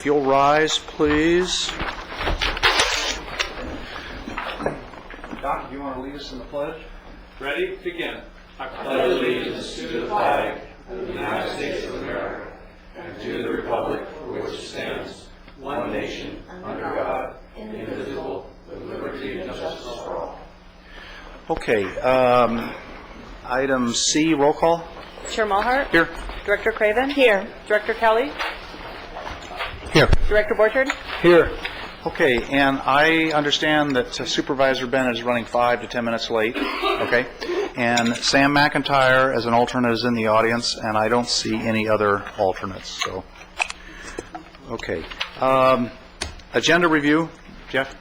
If you'll rise, please. Doc, do you want to lead us in the pledge? Ready? Begin. I pledge allegiance to the flag of the United States of America and to the republic for which it stands, one nation, under God, indivisible, with liberty and justice for all. Okay. Item C, roll call. Chair Mulhart? Here. Director Craven? Here. Director Kelly? Here. Director Borchard? Here. Okay, and I understand that Supervisor Bennett is running 5 to 10 minutes late, okay? And Sam McIntyre as an alternate is in the audience, and I don't see any other alternates, so. Okay. Agenda review, Jeff?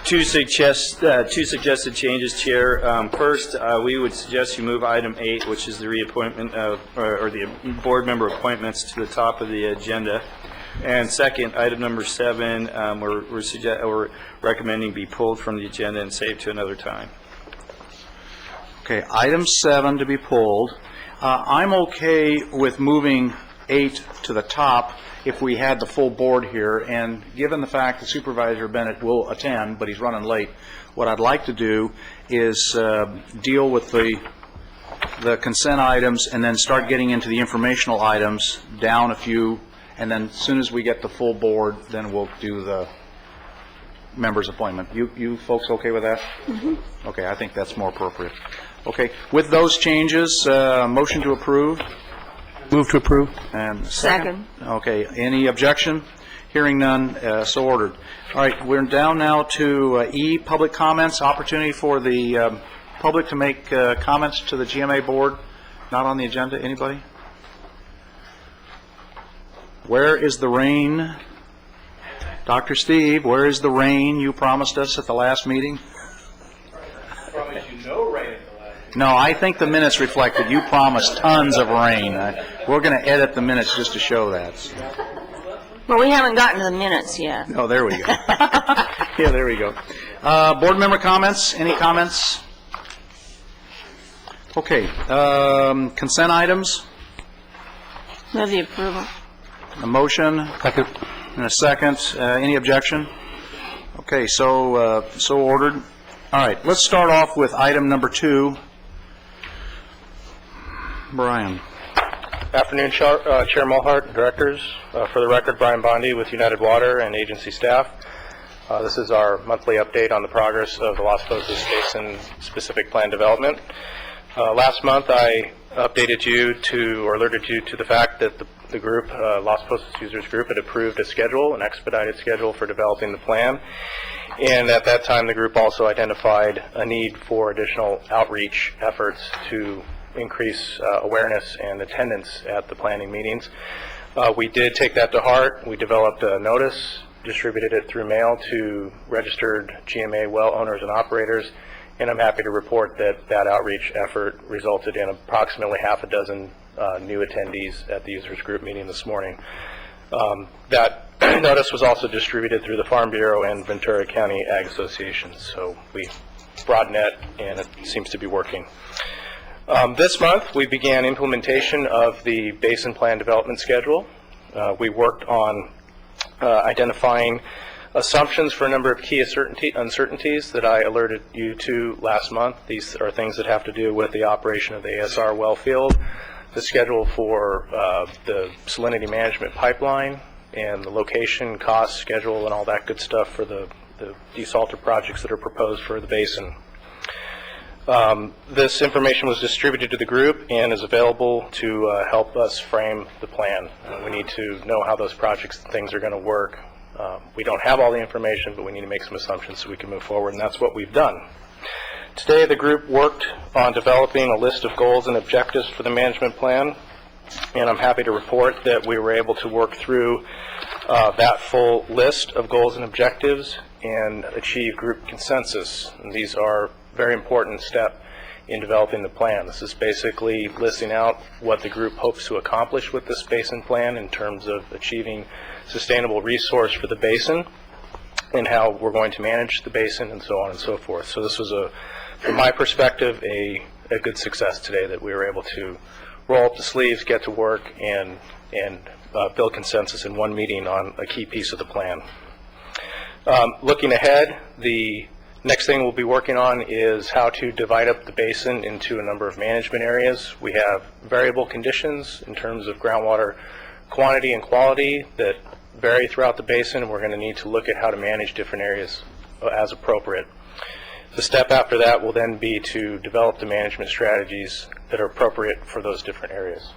Two suggested changes, Chair. First, we would suggest you move item 8, which is the reappointment of, or the board member appointments, to the top of the agenda. And second, item number 7, we're recommending be pulled from the agenda and saved to another time. Okay, item 7 to be pulled. I'm okay with moving 8 to the top if we had the full board here, and given the fact that Supervisor Bennett will attend, but he's running late, what I'd like to do is deal with the consent items and then start getting into the informational items down a few, and then as soon as we get the full board, then we'll do the members' appointment. You folks okay with that? Mm-hmm. Okay, I think that's more appropriate. Okay, with those changes, motion to approve. Move to approve. And Second. Okay, any objection? Hearing none, so ordered. All right, we're down now to E, public comments, opportunity for the public to make comments to the GMA board. Not on the agenda, anybody? Where is the rain? Dr. Steve, where is the rain you promised us at the last meeting? I promise you no rain at the last. No, I think the minutes reflected you promised tons of rain. We're going to edit the minutes just to show that. So. Well, we haven't gotten to the minutes yet. Oh, there we go. Yeah, there we go. Board member comments? Any comments? Okay. Consent items? Move the approval. A motion? Second. And a second. Any objection? Okay, so ordered. All right, let's start off with item number 2. Brian. Afternoon, Chair Mulhart, directors. For the record, Brian Bondi with United Water and agency staff. This is our monthly update on the progress of the Las Posas Basin specific plan development. Last month, I updated you to, or alerted you to the fact that the group, Las Posas Users Group, had approved a schedule, an expedited schedule for developing the plan. And at that time, the group also identified a need for additional outreach efforts to increase awareness and attendance at the planning meetings. We did take that to heart. We developed a notice, distributed it through mail to registered GMA well owners and operators, and I'm happy to report that that outreach effort resulted in approximately half a dozen new attendees at the users group meeting this morning. That notice was also distributed through the Farm Bureau and Ventura County Ag Association, so we broadened it and it seems to be working. This month, we began implementation of the Basin Plan Development Schedule. We worked on identifying assumptions for a number of key uncertainties that I alerted you to last month. These are things that have to do with the operation of the ASR well field, the schedule for the salinity management pipeline, and the location, cost, schedule, and all that good stuff for the desalter projects that are proposed for the basin. This information was distributed to the group and is available to help us frame the plan. We need to know how those projects and things are going to work. We don't have all the information, but we need to make some assumptions so we can move forward, and that's what we've done. Today, the group worked on developing a list of goals and objectives for the management plan, and I'm happy to report that we were able to work through that full list of goals and objectives and achieve group consensus. And these are very important step in developing the plan. This is basically listing out what the group hopes to accomplish with this basin plan in terms of achieving sustainable resource for the basin and how we're going to manage the basin and so on and so forth. So this was, from my perspective, a good success today that we were able to roll up the sleeves, get to work, and build consensus in one meeting on a key piece of the plan. Looking ahead, the next thing we'll be working on is how to divide up the basin into a number of management areas. We have variable conditions in terms of groundwater quantity and quality that vary throughout the basin, and we're going to need to look at how to manage different areas as appropriate. The step after that will then be to develop the management strategies that are appropriate for those different areas.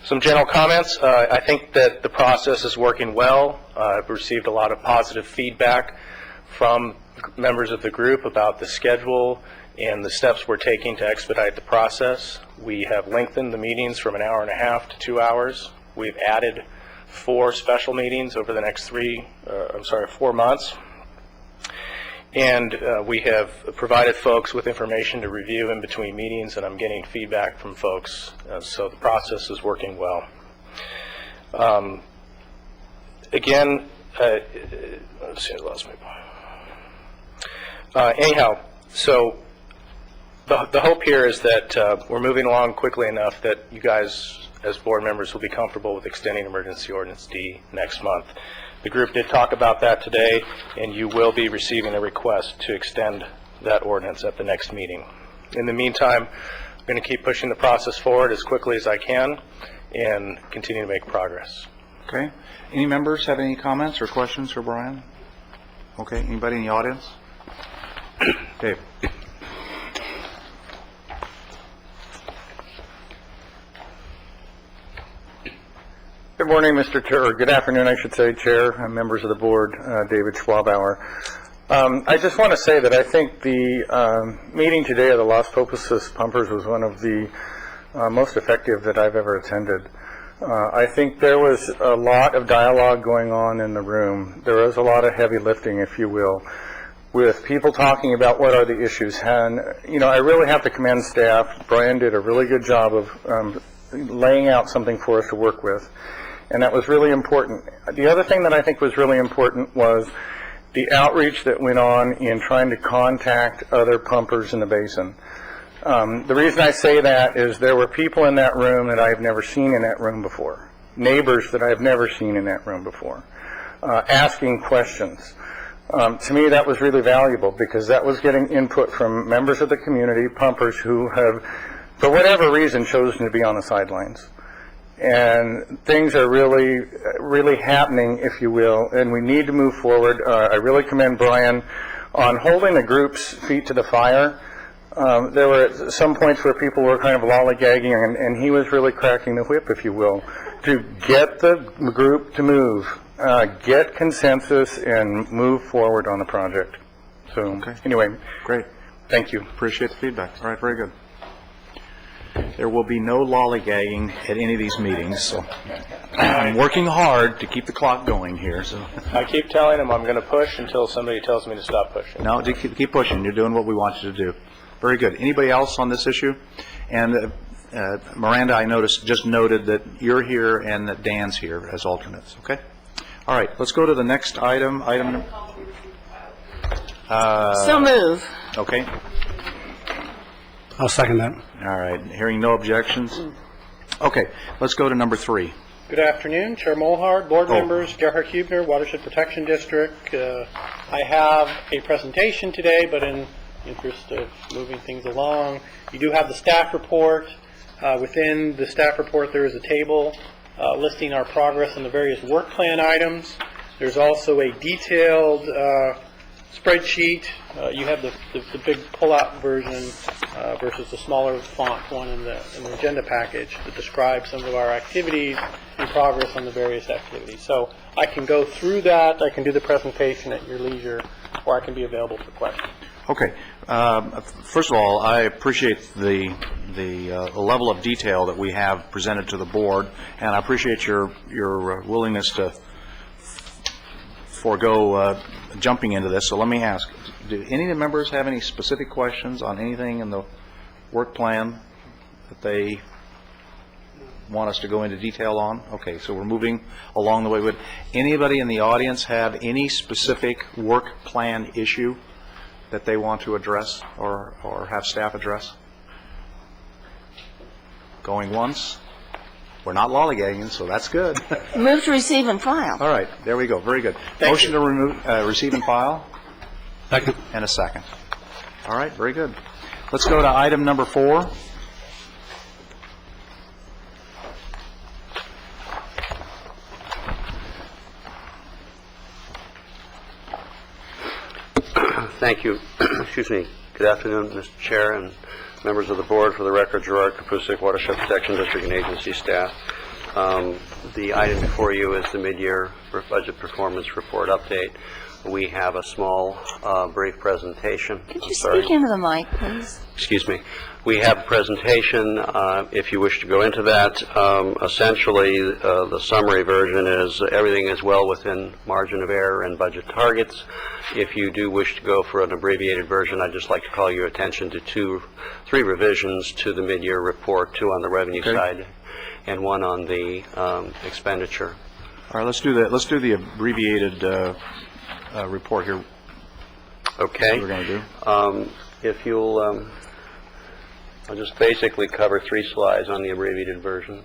Some general comments. I think that the process is working well. I've received a lot of positive feedback from members of the group about the schedule and the steps we're taking to expedite the process. We have lengthened the meetings from an hour and a half to 2 hours. We've added 4 special meetings over the next 4 months. And we have provided folks with information to review in between meetings, and I'm getting feedback from folks, so the process is working well. Again, let's see, I lost my point. Anyhow, so the hope here is that we're moving along quickly enough that you guys, as board members, will be comfortable with extending Emergency Ordinance D next month. The group did talk about that today, and you will be receiving a request to extend that ordinance at the next meeting. In the meantime, I'm going to keep pushing the process forward as quickly as I can and continue to make progress. Okay. Any members have any comments or questions for Brian? Okay. Anybody in the audience? Dave. Good morning, Mr. Chair, or good afternoon, I should say, Chair, and members of the board, David Schwabauer. I just want to say that I think the meeting today of the Las Poposas Pumpers was one of the most effective that I've ever attended. I think there was a lot of dialogue going on in the room. There was a lot of heavy lifting, if you will, with people talking about what are the issues. And, you know, I really have to commend staff. Brian did a really good job of laying out something for us to work with. And that was really important. The other thing that I think was really important was the outreach that went on in trying to contact other pumpers in the basin. The reason I say that is there were people in that room that I've never seen in that room before, neighbors that I've never seen in that room before, asking questions. To me, that was really valuable because that was getting input from members of the community, pumpers who have, for whatever reason, chosen to be on the sidelines. And things are really, really happening, if you will, and we need to move forward. I really commend Brian on holding the group's feet to the fire. There were some points where people were kind of lollygagging, and he was really cracking the whip, if you will, to get the group to move, get consensus, and move forward on the project. So, okay. Anyway, Great. Thank you. Appreciate the feedback. All right, very good. There will be no lollygagging at any of these meetings, so I'm working hard to keep the clock going here. So I keep telling him I'm going to push until somebody tells me to stop pushing. no, keep pushing. You're doing what we want you to do. Very good. Anybody else on this issue? And Miranda, I noticed, just noted that you're here and that Dan's here as alternates. Okay. All right. Let's go to the next item. So move. Okay. I'll second that. All right. Hearing no objections. Okay. Let's go to number 3. Good afternoon, Chair Molhart, board members, Gerhard Hubner, Watershed Protection District. I have a presentation today, but in interest of moving things along, you do have the staff report. Within the staff report, there is a table listing our progress on the various work plan items. There's also a detailed spreadsheet. You have the big pull-out version versus the smaller font one in the agenda package that describes some of our activities and progress on the various activities. So I can go through that. I can do the presentation at your leisure, or I can be available for questions. Okay. First of all, I appreciate the level of detail that we have presented to the board, and I appreciate your willingness to forego jumping into this. So let me ask, do any of the members have any specific questions on anything in the work plan that they want us to go into detail on? Okay, so we're moving along the way. Would anybody in the audience have any specific work plan issue that they want to address or have staff address? Going once, We're not lollygagging, so that's good. Move to receive and file. All right, there we go, very good. Motion to receive and file, Second. and a second. All right, very good. Let's go to item number 4. Thank you. Excuse me. Good afternoon, Mr. Chair and members of the board. For the record, Gerard Kapusik, Watershed Protection District and agency staff. The item before you is the mid-year budget performance report update. We have a small, brief presentation. Could you speak into the mic, please? Excuse me. We have a presentation, if you wish to go into that. Essentially, the summary version is everything is well within margin of error and budget targets. If you do wish to go for an abbreviated version, I'd just like to call your attention to 3 revisions to the mid-year report, 2 on the revenue side and 1 on the expenditure. All right, let's do that. Let's do the abbreviated report here. Okay. What we're going to do. If you'll, I'll just basically cover 3 slides on the abbreviated version.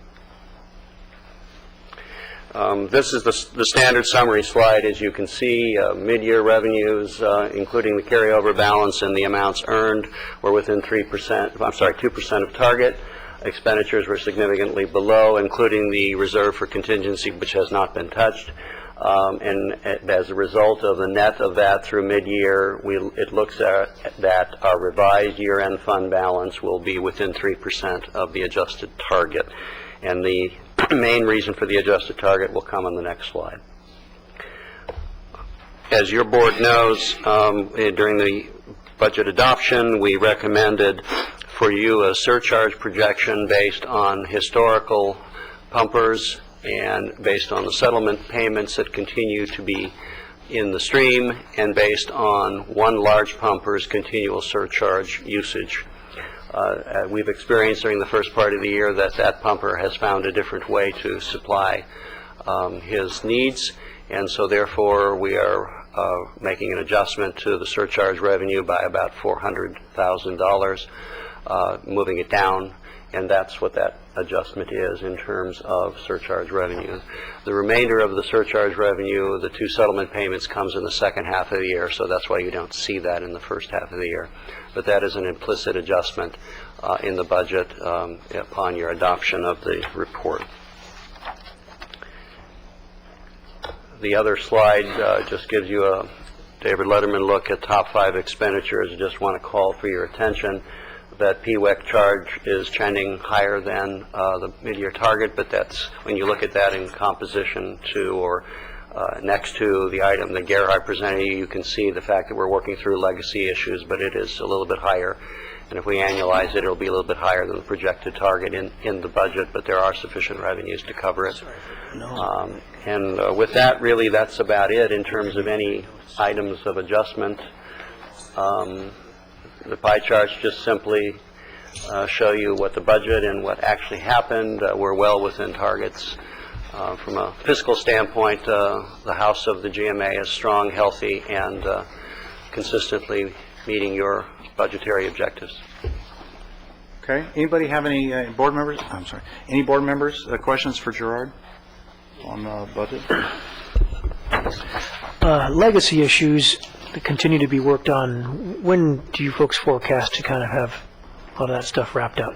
This is the standard summary slide. As you can see, mid-year revenues, including the carryover balance and the amounts earned, were within 2% of target. Expenditures were significantly below, including the reserve for contingency, which has not been touched. And as a result of the net of that through mid-year, it looks at that our revised year-end fund balance will be within 3% of the adjusted target. And the main reason for the adjusted target will come on the next slide. As your board knows, during the budget adoption, we recommended for you a surcharge projection based on historical pumpers and based on the settlement payments that continue to be in the stream, and based on one large pumper's continual surcharge usage. We've experienced during the first part of the year that that pumper has found a different way to supply his needs, and so therefore we are making an adjustment to the surcharge revenue by about $400,000, moving it down, and that's what that adjustment is in terms of surcharge revenue. The remainder of the surcharge revenue, the 2 settlement payments, comes in the second half of the year, so that's why you don't see that in the first half of the year. But that is an implicit adjustment in the budget upon your adoption of the report. The other slide just gives you a David Letterman look at top 5 expenditures. I just want to call for your attention that PWEC charge is trending higher than the mid-year target, but that's when you look at that in composition to or next to the item that Gerhard presented you can see the fact that we're working through legacy issues, but it is a little bit higher. And if we annualize it, it'll be a little bit higher than the projected target in the budget, but there are sufficient revenues to cover it. With that, really, that's about it in terms of any items of adjustment. The pie charts just simply show you what the budget and what actually happened. We're well within targets. From a fiscal standpoint, the House of the GMA is strong, healthy, and consistently meeting your budgetary objectives. Okay. Anybody have any board members? I'm sorry. Any board members questions for Gerard on the budget? Legacy issues that continue to be worked on. When do you folks forecast to kind of have a lot of that stuff wrapped up?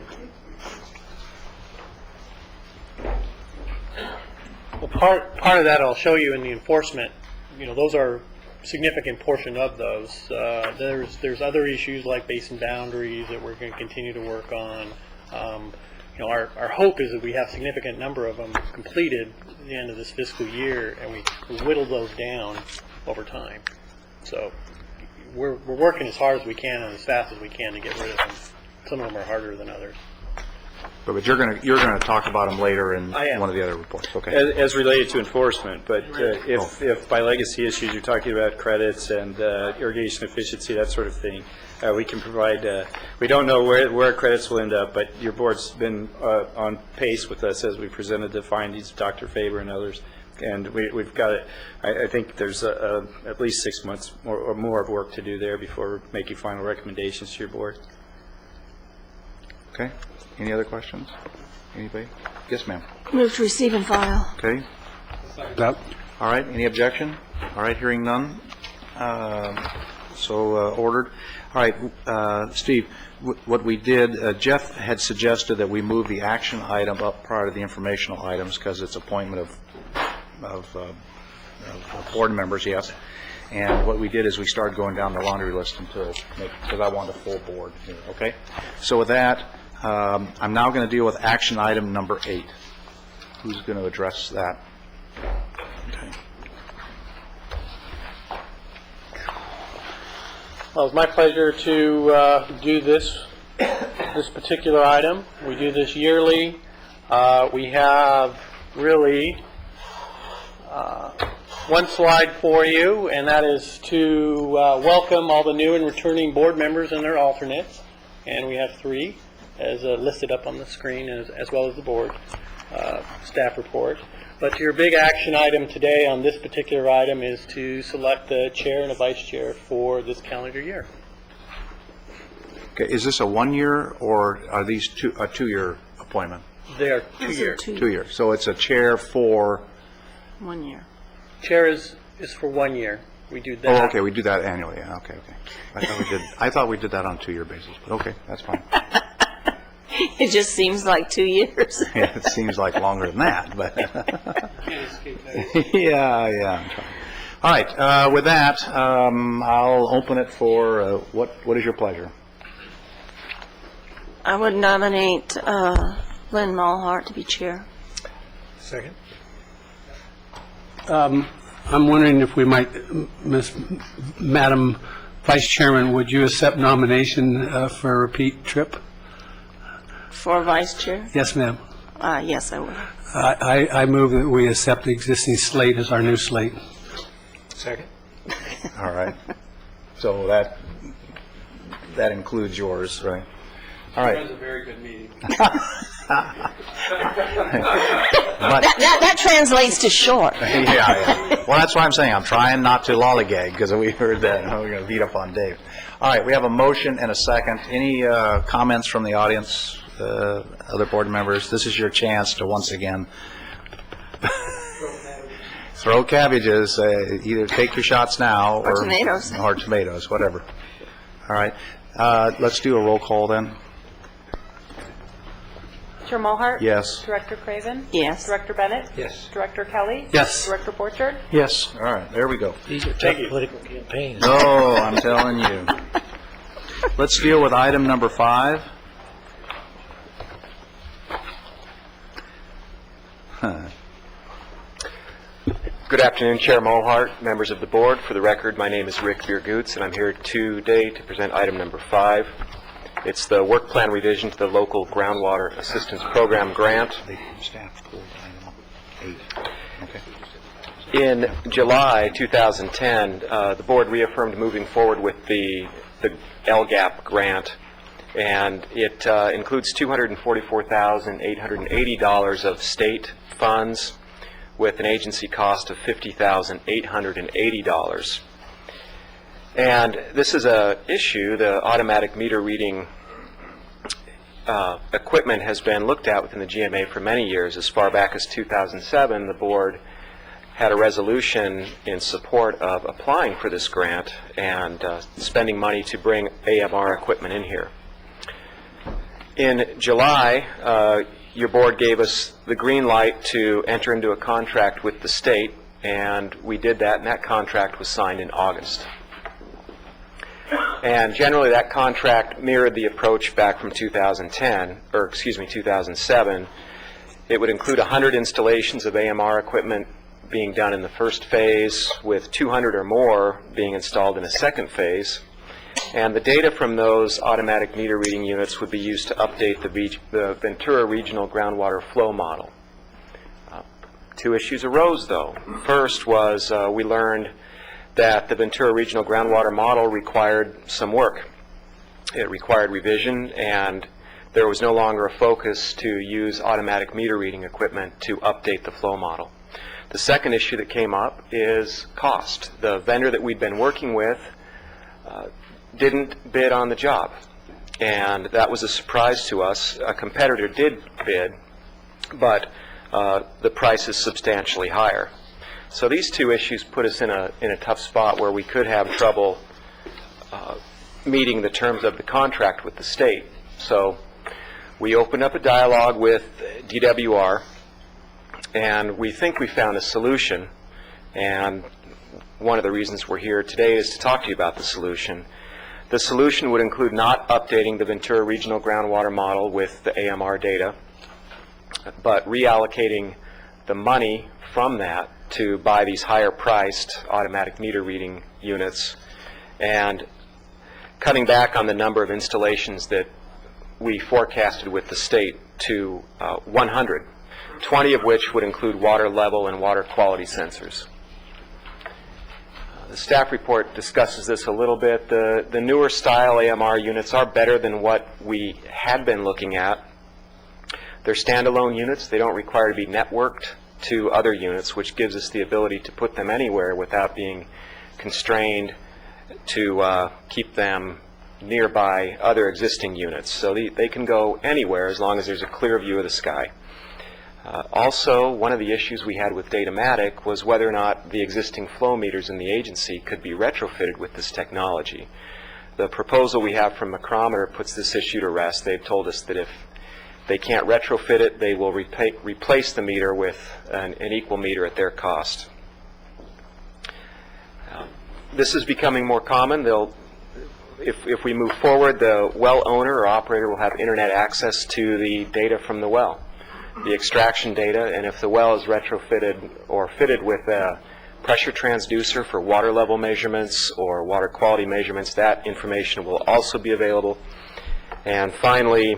Well, part of that I'll show you in the enforcement. You know, those are a significant portion of those. There's other issues like basin boundaries that we're going to continue to work on. You know, our hope is that we have a significant number of them completed at the end of this fiscal year, and we whittle those down over time. So we're working as hard as we can and as fast as we can to get rid of them. Some of them are harder than others. But you're going to talk about them later in one of the other reports. Okay. As related to enforcement, but if by legacy issues you're talking about credits and irrigation efficiency, that sort of thing, we can provide, we don't know where credits will end up, but your board's been on pace with us as we presented the findings of Dr. Faber and others, and we've got it. I think there's at least 6 months or more of work to do there before making final recommendations to your board. Okay. Any other questions? Anybody? Yes, ma'am. Move to receive and file. Okay. That, All right, any objection? All right, hearing none. Ordered. All right, Steve, what we did, Jeff had suggested that we move the action item up prior to the informational items because it's appointment of board members, yes. And what we did is we started going down the laundry list because I want a full board here, okay? So with that, I'm now going to deal with action item number 8. Who's going to address that? Okay. Well, it's my pleasure to do this particular item. We do this yearly. We have really one slide for you, and that is to welcome all the new and returning board members and their alternates. And we have 3, as listed up on the screen, as well as the board staff report. But your big action item today on this particular item is to select the chair and a vice chair for this calendar year. Okay, is this a 1-year or are these a 2-year appointment? They are 2 years. 2 years. So it's a chair for, 1 year. Chair is for 1 year. We do that. oh, okay, we do that annually, yeah, okay. I thought we did that on a 2-year basis, but okay, that's fine. It just seems like 2 years. Yeah, it seems like longer than that, but. Can't escape that. Yeah. I'm trying. All right, with that, I'll open it for, what is your pleasure? I would nominate Lynn Mulhart to be chair. second. I'm wondering if we might, Madam Vice Chairman, would you accept nomination for a repeat trip? For vice chair? Yes, ma'am. Yes, I would. I move that we accept the existing slate as our new slate. Second. All right. So that includes yours, right? All right. It was a very good meeting. But, That translates to short. yeah. Well, that's why I'm saying I'm trying not to lollygag because we heard that. We're going to beat up on Dave. All right, we have a motion and a second. Any comments from the audience, other board members? This is your chance to once again throw cabbages. Either take your shots now Or tomatoes. Or tomatoes, whatever. All right. Let's do a roll call then. Chair Mulhart? Yes. Director Craven? Yes. Director Bennett? Yes. Director Kelly? Yes. Director Borchard? Yes. All right, there we go. These are tough political campaigns. Oh, I'm telling you. Let's deal with item number 5. Good afternoon, Chair Mulhart, members of the board. For the record, my name is Rick Biergoots, and I'm here today to present item number 5. It's the work plan revision to the local groundwater assistance program grant. Staff pulled item 8. Okay. In July 2010, the board reaffirmed moving forward with the LGAP grant, and it includes $244,880 of state funds with an agency cost of $50,880. And this is an issue. The automatic meter reading equipment has been looked at within the GMA for many years. As far back as 2007, the board had a resolution in support of applying for this grant and spending money to bring AMR equipment in here. In July, your board gave us the green light to enter into a contract with the state, and we did that, and that contract was signed in August. And generally that contract mirrored the approach back from 2007. It would include 100 installations of AMR equipment being done in the first phase, with 200 or more being installed in a second phase. And the data from those automatic meter reading units would be used to update the Ventura Regional Groundwater Flow Model. 2 issues arose, though. First was we learned that the Ventura Regional Groundwater Model required some work. It required revision, and there was no longer a focus to use automatic meter reading equipment to update the flow model. The second issue that came up is cost. The vendor that we'd been working with didn't bid on the job, and that was a surprise to us. A competitor did bid, but the price is substantially higher. So these two issues put us in a tough spot where we could have trouble meeting the terms of the contract with the state. So we opened up a dialogue with DWR, and we think we found a solution. And one of the reasons we're here today is to talk to you about the solution. The solution would include not updating the Ventura Regional Groundwater Model with the AMR data, but reallocating the money from that to buy these higher-priced automatic meter reading units and cutting back on the number of installations that we forecasted with the state to 100, 20 of which would include water level and water quality sensors. The staff report discusses this a little bit. The newer style AMR units are better than what we had been looking at. They're standalone units. They don't require to be networked to other units, which gives us the ability to put them anywhere without being constrained to keep them nearby other existing units. So they can go anywhere as long as there's a clear view of the sky. Also, one of the issues we had with Datamatic was whether or not the existing flow meters in the agency could be retrofitted with this technology. The proposal we have from Micrometer puts this issue to rest. They've told us that if they can't retrofit it, they will replace the meter with an equal meter at their cost. This is becoming more common. If we move forward, the well owner or operator will have internet access to the data from the well, the extraction data, and if the well is retrofitted or fitted with a pressure transducer for water level measurements or water quality measurements, that information will also be available. And finally,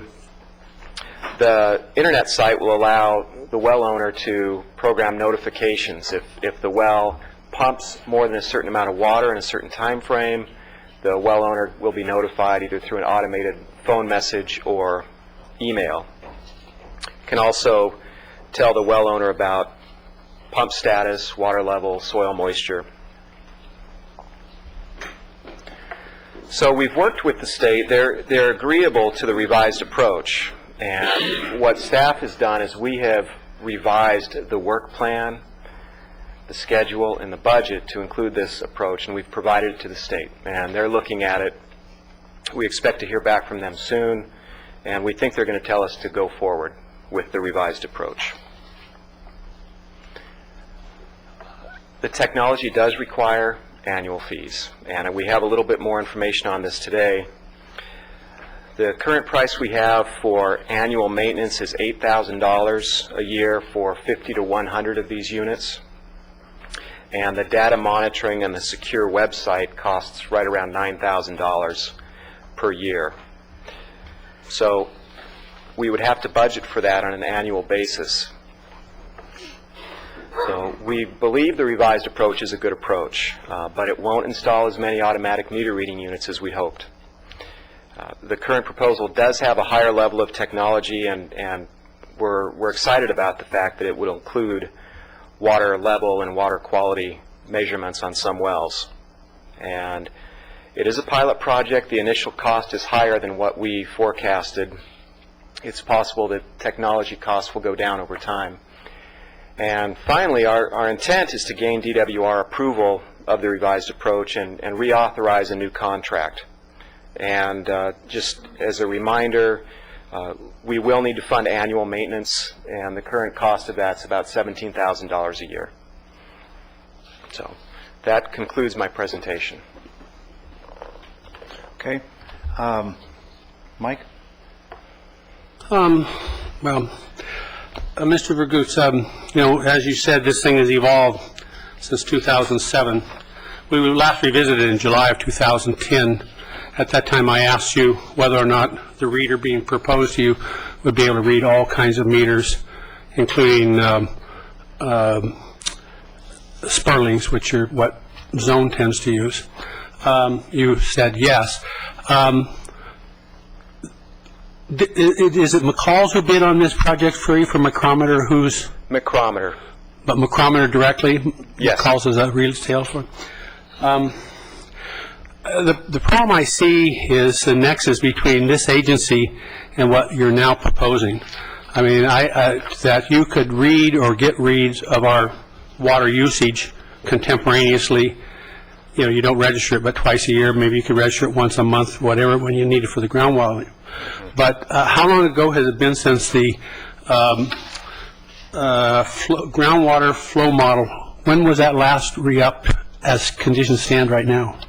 the internet site will allow the well owner to program notifications. If the well pumps more than a certain amount of water in a certain time frame, the well owner will be notified either through an automated phone message or email. Can also tell the well owner about pump status, water level, soil moisture. So we've worked with the state. They're agreeable to the revised approach. And what staff has done is we have revised the work plan, the schedule, and the budget to include this approach, and we've provided it to the state. And they're looking at it. We expect to hear back from them soon, and we think they're going to tell us to go forward with the revised approach. The technology does require annual fees, and we have a little bit more information on this today. The current price we have for annual maintenance is $8,000 a year for 50 to 100 of these units. And the data monitoring and the secure website costs right around $9,000 per year. So we would have to budget for that on an annual basis. So we believe the revised approach is a good approach, but it won't install as many automatic meter reading units as we hoped. The current proposal does have a higher level of technology, and we're excited about the fact that it will include water level and water quality measurements on some wells. And it is a pilot project. The initial cost is higher than what we forecasted. It's possible that technology costs will go down over time. And finally, our intent is to gain DWR approval of the revised approach and reauthorize a new contract. And just as a reminder, we will need to fund annual maintenance, and the current cost of that's about $17,000 a year. So that concludes my presentation. Okay. Mike? Well, Mr. Vergoots, as you said, this thing has evolved since 2007. We were last revisited in July of 2010. At that time, I asked you whether or not the reader being proposed to you would be able to read all kinds of meters, including Sperlings, which are what Zone tends to use. You said yes. Is it McCall's who bid on this project for you, for Micrometer? Who's? Micrometer. But Micrometer directly? Yes. McCall's is a real sales for? The problem I see is the nexus between this agency and what you're now proposing. I mean, that you could read or get reads of our water usage contemporaneously. You know, you don't register it but twice a year. Maybe you could register it once a month, whatever, when you need it for the groundwater. But how long ago has it been since the groundwater flow model, when was that last re-upped as conditions stand right now?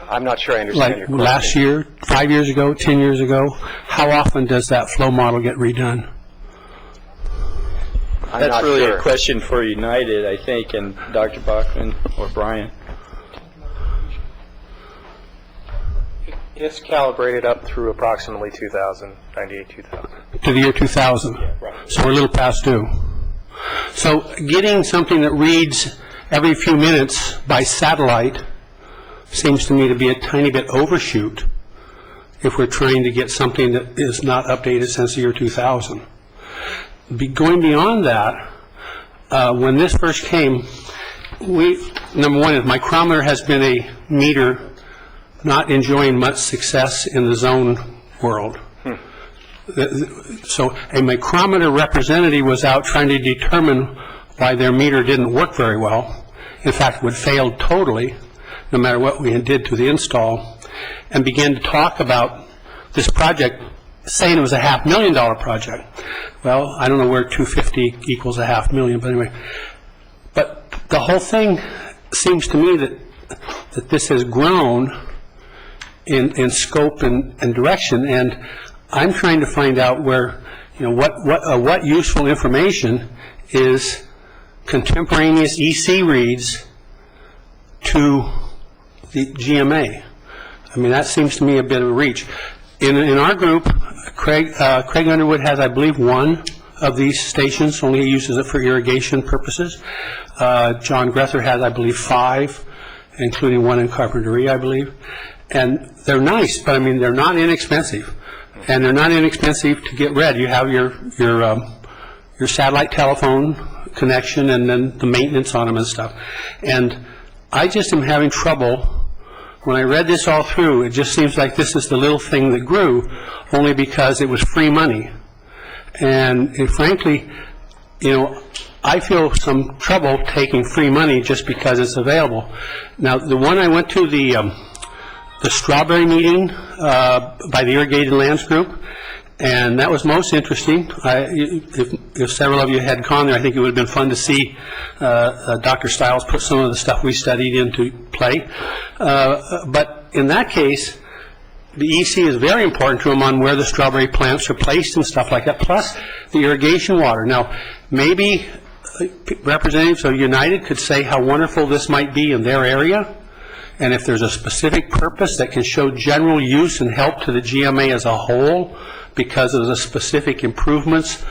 I'm not sure I understand your question. Like last year, 5 years ago, 10 years ago? How often does that flow model get redone? That's really a question for United, I think, and Dr. Bachman or Brian. It's calibrated up through approximately 2000, 98, 2000. To the year 2000? Yeah, right. So we're a little past due. So getting something that reads every few minutes by satellite seems to me to be a tiny bit overshoot if we're trying to get something that is not updated since the year 2000. Going beyond that, when this first came, number one is micrometer has been a meter not enjoying much success in the zone world. So a micrometer representative was out trying to determine why their meter didn't work very well. In fact, it would fail totally, no matter what we did to the install, and began to talk about this project, saying it was a $500,000 project. Well, I don't know where 250 equals a $500,000, but anyway. But the whole thing seems to me that this has grown in scope and direction, and I'm trying to find out where, you know, what useful information is contemporaneous EC reads to the GMA. I mean, that seems to me a bit of a reach. In our group, Craig Underwood has, I believe, one of these stations, only he uses it for irrigation purposes. John Grether has, I believe, 5, including one in Carpinteria, I believe. And they're nice, but I mean, they're not inexpensive. And they're not inexpensive to get read. You have your satellite telephone connection and then the maintenance on them and stuff. And I just am having trouble. When I read this all through, it just seems like this is the little thing that grew only because it was free money. And frankly, you know, I feel some trouble taking free money just because it's available. Now, the one I went to, the strawberry meeting by the Irrigated Lands Group, and that was most interesting. If several of you had gone there, I think it would have been fun to see Dr. Stiles put some of the stuff we studied into play. But in that case, the EC is very important to them on where the strawberry plants are placed and stuff like that, plus the irrigation water. Now, maybe representatives of United could say how wonderful this might be in their area, and if there's a specific purpose that can show general use and help to the GMA as a whole because of the specific improvements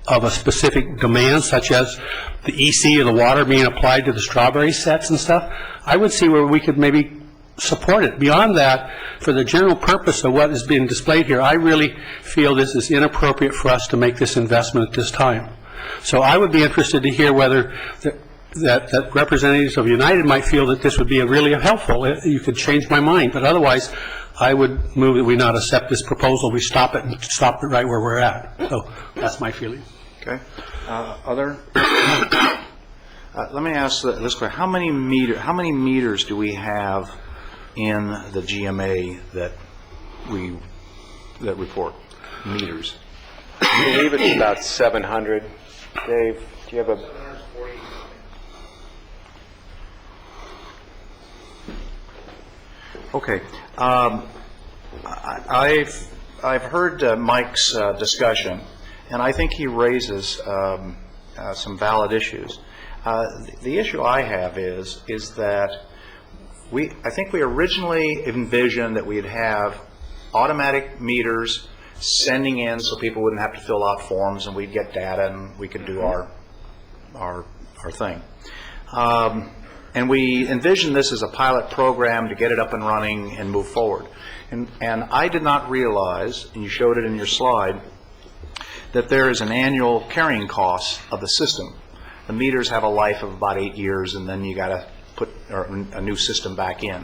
of a specific demand, such as the EC of the water being applied to the strawberry sets and stuff, I would see where we could maybe support it. Beyond that, for the general purpose of what is being displayed here, I really feel this is inappropriate for us to make this investment at this time. So I would be interested to hear whether that representatives of United might feel that this would be really helpful. You could change my mind, but otherwise I would move that we not accept this proposal. We stop it right where we're at. So that's my feeling. Okay. Other? Let me ask this question: How many meters do we have in the GMA that report meters? I believe it's about 700. Dave, do you have a? Okay. I've heard Mike's discussion, and I think he raises some valid issues. The issue I have is that I think we originally envisioned that we'd have automatic meters sending in so people wouldn't have to fill out forms, and we'd get data and we could do our thing. And we envisioned this as a pilot program to get it up and running and move forward. And I did not realize, and you showed it in your slide, that there is an annual carrying cost of the system. The meters have a life of about 8 years, and then you got to put a new system back in.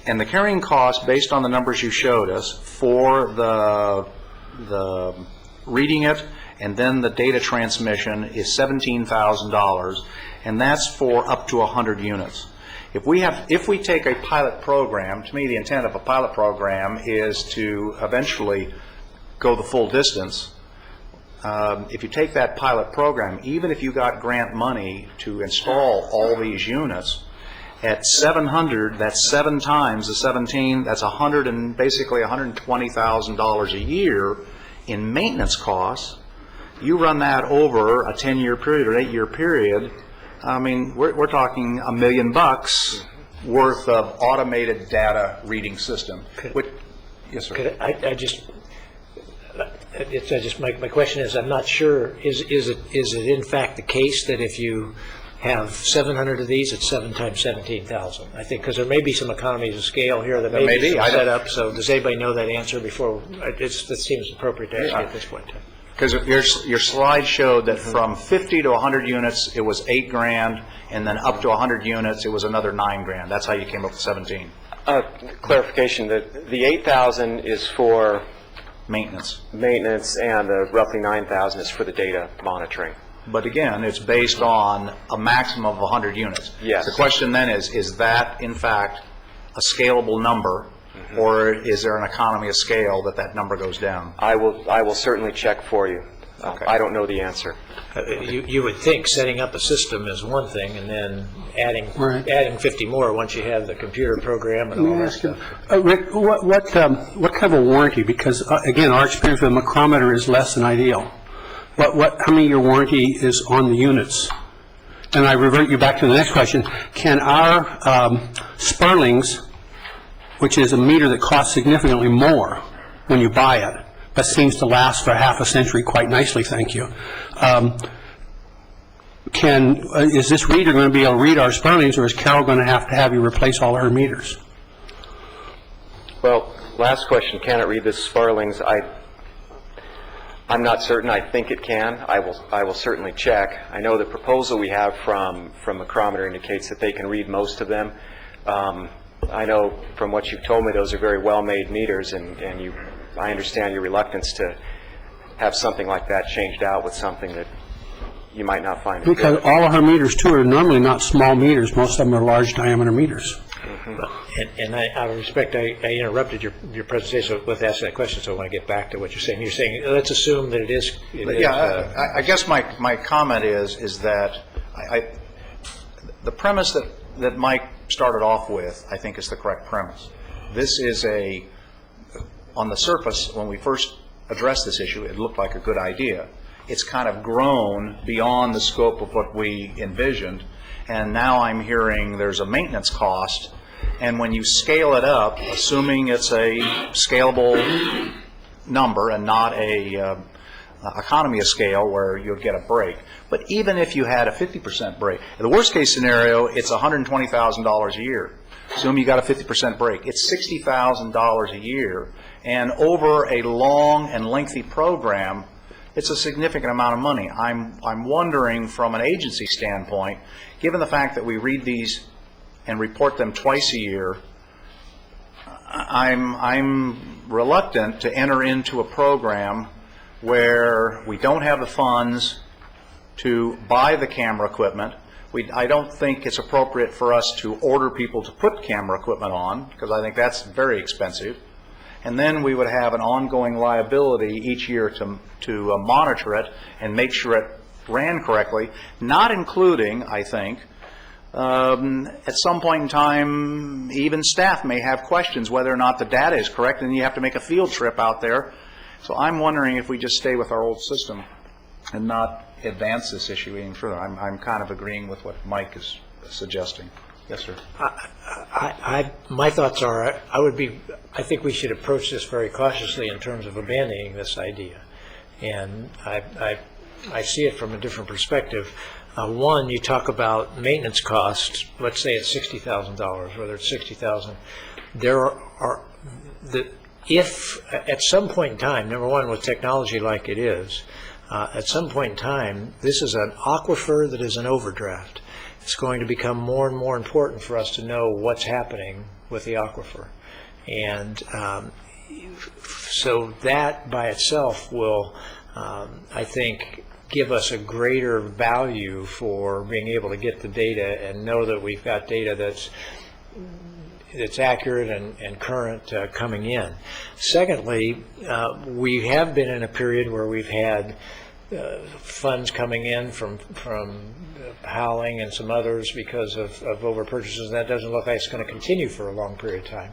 And the carrying cost, based on the numbers you showed us, for the reading it and then the data transmission is $17,000, and that's for up to 100 units. If we take a pilot program, to me the intent of a pilot program is to eventually go the full distance. If you take that pilot program, even if you got grant money to install all these units, at 700, that's 7 times the 17, that's basically $120,000 a year in maintenance costs. You run that over a 10-year period or 8-year period, I mean, we're talking $1 million worth of automated data reading system. Yes, sir. My question is, I'm not sure, is it in fact the case that if you have 700 of these, it's 7 times 17,000? I think, because there may be some economies of scale here that may be set up, so does anybody know that answer before? It seems appropriate to ask you at this point. Because your slide showed that from 50 to 100 units, it was $8,000, and then up to 100 units, it was another $9,000. That's how you came up with 17. Clarification, the 8,000 is for Maintenance. And the roughly 9,000 is for the data monitoring. But again, it's based on a maximum of 100 units. Yes. The question then is that in fact a scalable number, or is there an economy of scale that number goes down? I will certainly check for you. Okay. I don't know the answer. You would think setting up a system is one thing, and then adding 50 more once you have the computer program and all that stuff. Rick, what kind of a warranty? Because again, our experience with a micrometer is less than ideal. How many of your warranty is on the units? And I revert you back to the next question. Can our Sperlings, which is a meter that costs significantly more when you buy it, but seems to last for half a century quite nicely, thank you, is this reader going to be able to read our Sperlings, or is Carol going to have you replace all her meters? Well, last question, can it read the Sperlings? I'm not certain. I think it can. I will certainly check. I know the proposal we have from Micrometer indicates that they can read most of them. I know from what you've told me, those are very well-made meters, and I understand your reluctance to have something like that changed out with something that you might not find. Because all of her meters, too, are normally not small meters. Most of them are large diameter meters. And out of respect, I interrupted your presentation with asking that question, so I want to get back to what you're saying. You're saying, let's assume that it is. I guess my comment is that the premise that Mike started off with, I think, is the correct premise. This is on the surface, when we first addressed this issue, it looked like a good idea. It's kind of grown beyond the scope of what we envisioned, and now I'm hearing there's a maintenance cost, and when you scale it up, assuming it's a scalable number and not a economy of scale where you'll get a break, but even if you had a 50% break, in the worst case scenario, it's $120,000 a year. Assume you got a 50% break. It's $60,000 a year, and over a long and lengthy program, it's a significant amount of money. I'm wondering from an agency standpoint, given the fact that we read these and report them twice a year, I'm reluctant to enter into a program where we don't have the funds to buy the camera equipment. I don't think it's appropriate for us to order people to put camera equipment on, because I think that's very expensive. And then we would have an ongoing liability each year to monitor it and make sure it ran correctly, not including, I think, at some point in time, even staff may have questions whether or not the data is correct, and you have to make a field trip out there. So I'm wondering if we just stay with our old system and not advance this issue any further. I'm kind of agreeing with what Mike is suggesting. Yes, sir. My thoughts are, I think we should approach this very cautiously in terms of abandoning this idea. And I see it from a different perspective. One, you talk about maintenance costs. Let's say it's $60,000, whether it's $60,000. If at some point in time, number one, with technology like it is, At some point in time, this is an aquifer that is an overdraft. It's going to become more and more important for us to know what's happening with the aquifer. And so that by itself will, I think, give us a greater value for being able to get the data and know that we've got data that's accurate and current coming in. Secondly, we have been in a period where we've had funds coming in from Howling and some others because of over purchases, and that doesn't look like it's going to continue for a long period of time.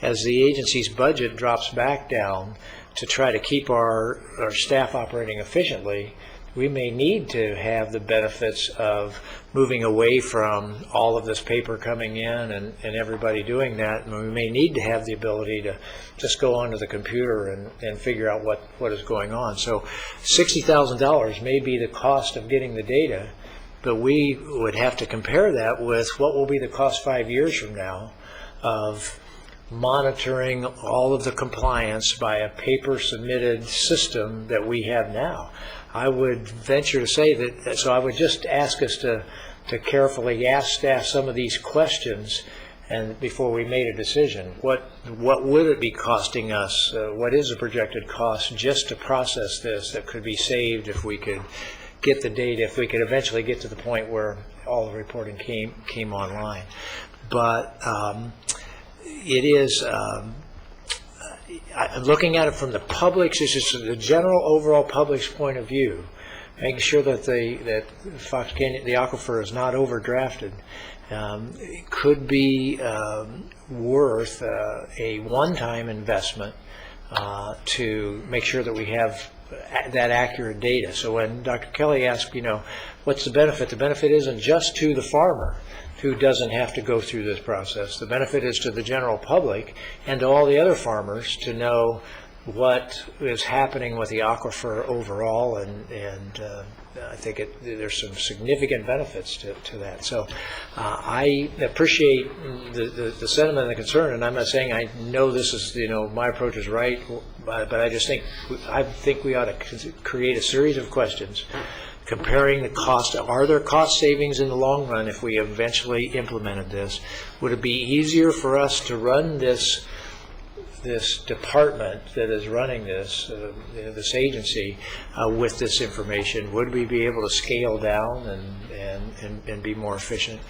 As the agency's budget drops back down to try to keep our staff operating efficiently, we may need to have the benefits of moving away from all of this paper coming in and everybody doing that. And we may need to have the ability to just go onto the computer and figure out what is going on. So $60,000 may be the cost of getting the data, but we would have to compare that with what will be the cost 5 years from now of monitoring all of the compliance by a paper submitted system that we have now. I would venture to say that, so I would just ask us to carefully ask staff some of these questions and before we made a decision. What would it be costing us? What is the projected cost just to process this that could be saved if we could get the data, if we could eventually get to the point where all the reporting came online. But it is, I'm looking at it from the public's, it's just the general overall public's point of view, making sure that that Fox Canyon, the aquifer, is not overdrafted. It could be worth a one-time investment to make sure that we have that accurate data. So when Dr. Kelly asked, what's the benefit? The benefit isn't just to the farmer who doesn't have to go through this process. The benefit is to the general public and to all the other farmers to know what is happening with the aquifer overall, and I think there's some significant benefits to that. So I appreciate the sentiment and the concern, and I'm not saying I know this is, my approach is right, but I just think we ought to create a series of questions comparing the cost. Are there cost savings in the long run if we eventually implemented this? Would it be easier for us to run this department that is running this agency with this information? Would we be able to scale down and be more efficient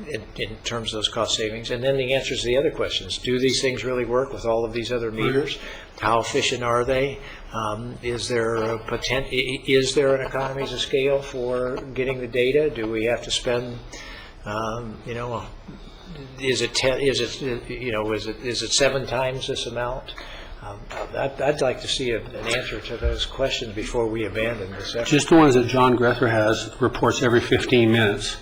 in terms of those cost savings? And then the answers to the other questions. Do these things really work with all of these other meters? How efficient are they? Is there an economies of scale for getting the data? Do we have to spend, is it 7 times this amount? I'd like to see an answer to those questions before we abandon this effort. Just the ones that John Grether has reports every 15 minutes.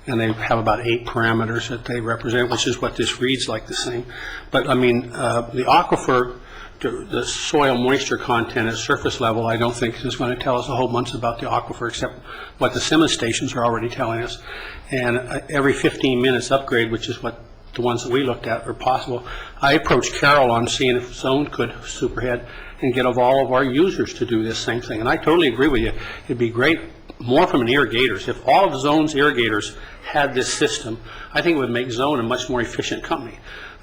And they have about 8 parameters that they represent, which is what this reads like the same. But I mean, the aquifer, the soil moisture content at surface level, I don't think is going to tell us a whole bunch about the aquifer except what the Simmons stations are already telling us. And every 15 minutes upgrade, which is what the ones that we looked at are possible. I approached Carol on seeing if Zone could superhead and get all of our users to do this same thing. And I totally agree with you. It'd be great more from an irrigators. If all of Zone's irrigators had this system, I think it would make Zone a much more efficient company.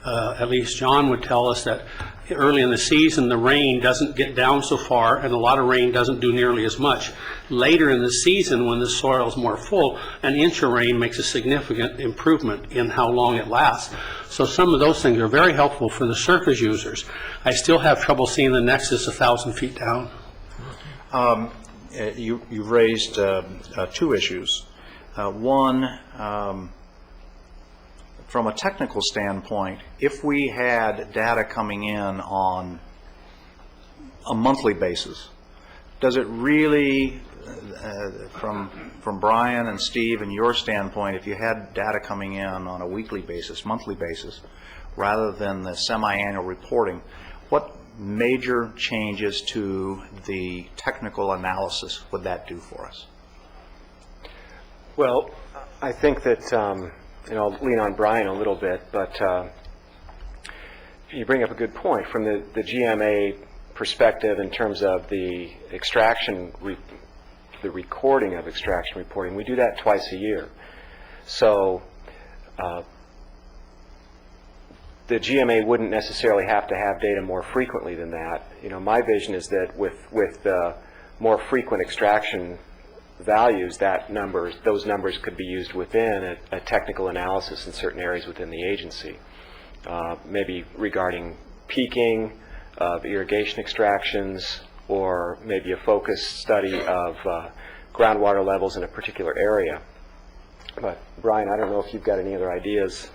At least John would tell us that early in the season the rain doesn't get down so far and a lot of rain doesn't do nearly as much. Later in the season when the soil is more full, an inch of rain makes a significant improvement in how long it lasts. So some of those things are very helpful for the surface users. I still have trouble seeing the nexus 1,000 feet down. You've raised 2 issues. One, from a technical standpoint, if we had data coming in on a monthly basis, does it really, from Brian and Steve and your standpoint, if you had data coming in on a weekly basis, monthly basis, rather than the semi-annual reporting, what major changes to the technical analysis would that do for us? Well, I think that, I'll lean on Brian a little bit, but you bring up a good point. From the GMA perspective in terms of the extraction, the recording of extraction reporting, we do that twice a year. So the GMA wouldn't necessarily have to have data more frequently than that. You know, my vision is that with more frequent extraction values, those numbers could be used within a technical analysis in certain areas within the agency, maybe regarding peaking of irrigation extractions, or maybe a focused study of groundwater levels in a particular area. But Brian, I don't know if you've got any other ideas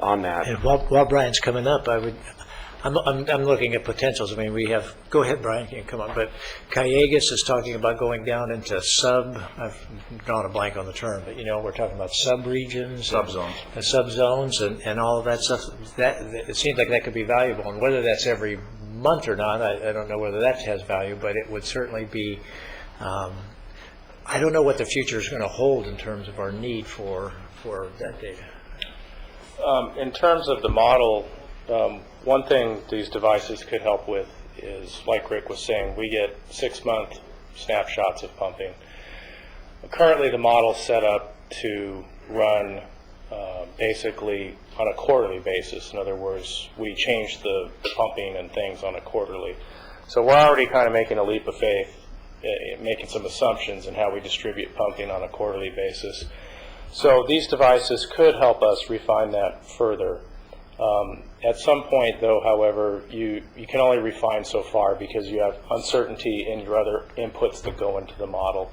on that. And while Brian's coming up, I'm looking at potentials. I mean, we have, go ahead, Brian, you can come up, but Callegas is talking about going down into I've drawn a blank on the term, but you know, we're talking about sub-regions. Subzones. And subzones and all of that stuff. It seems like that could be valuable, and whether that's every month or not, I don't know whether that has value, but it would certainly be, I don't know what the future is going to hold in terms of our need for that data. In terms of the model, one thing these devices could help with is, like Rick was saying, we get 6-month snapshots of pumping. Currently, the model's set up to run basically on a quarterly basis. In other words, we change the pumping and things on a quarterly. So we're already kind of making a leap of faith, making some assumptions in how we distribute pumping on a quarterly basis. So these devices could help us refine that further. At some point, though, however, you can only refine so far because you have uncertainty in your other inputs that go into the model.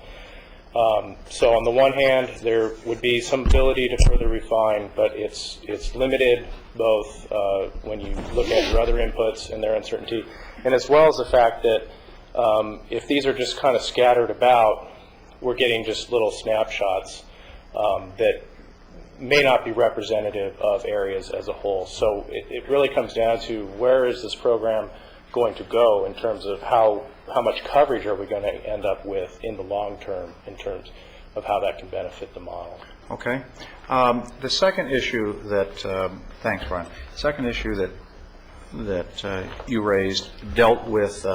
So on the one hand, there would be some ability to further refine, but it's limited both when you look at your other inputs and their uncertainty, and as well as the fact that if these are just kind of scattered about, we're getting just little snapshots that may not be representative of areas as a whole. So it really comes down to where is this program going to go in terms of how much coverage are we going to end up with in the long term in terms of how that can benefit the model. Okay. The second issue that, thanks, Brian. The second issue that you raised dealt with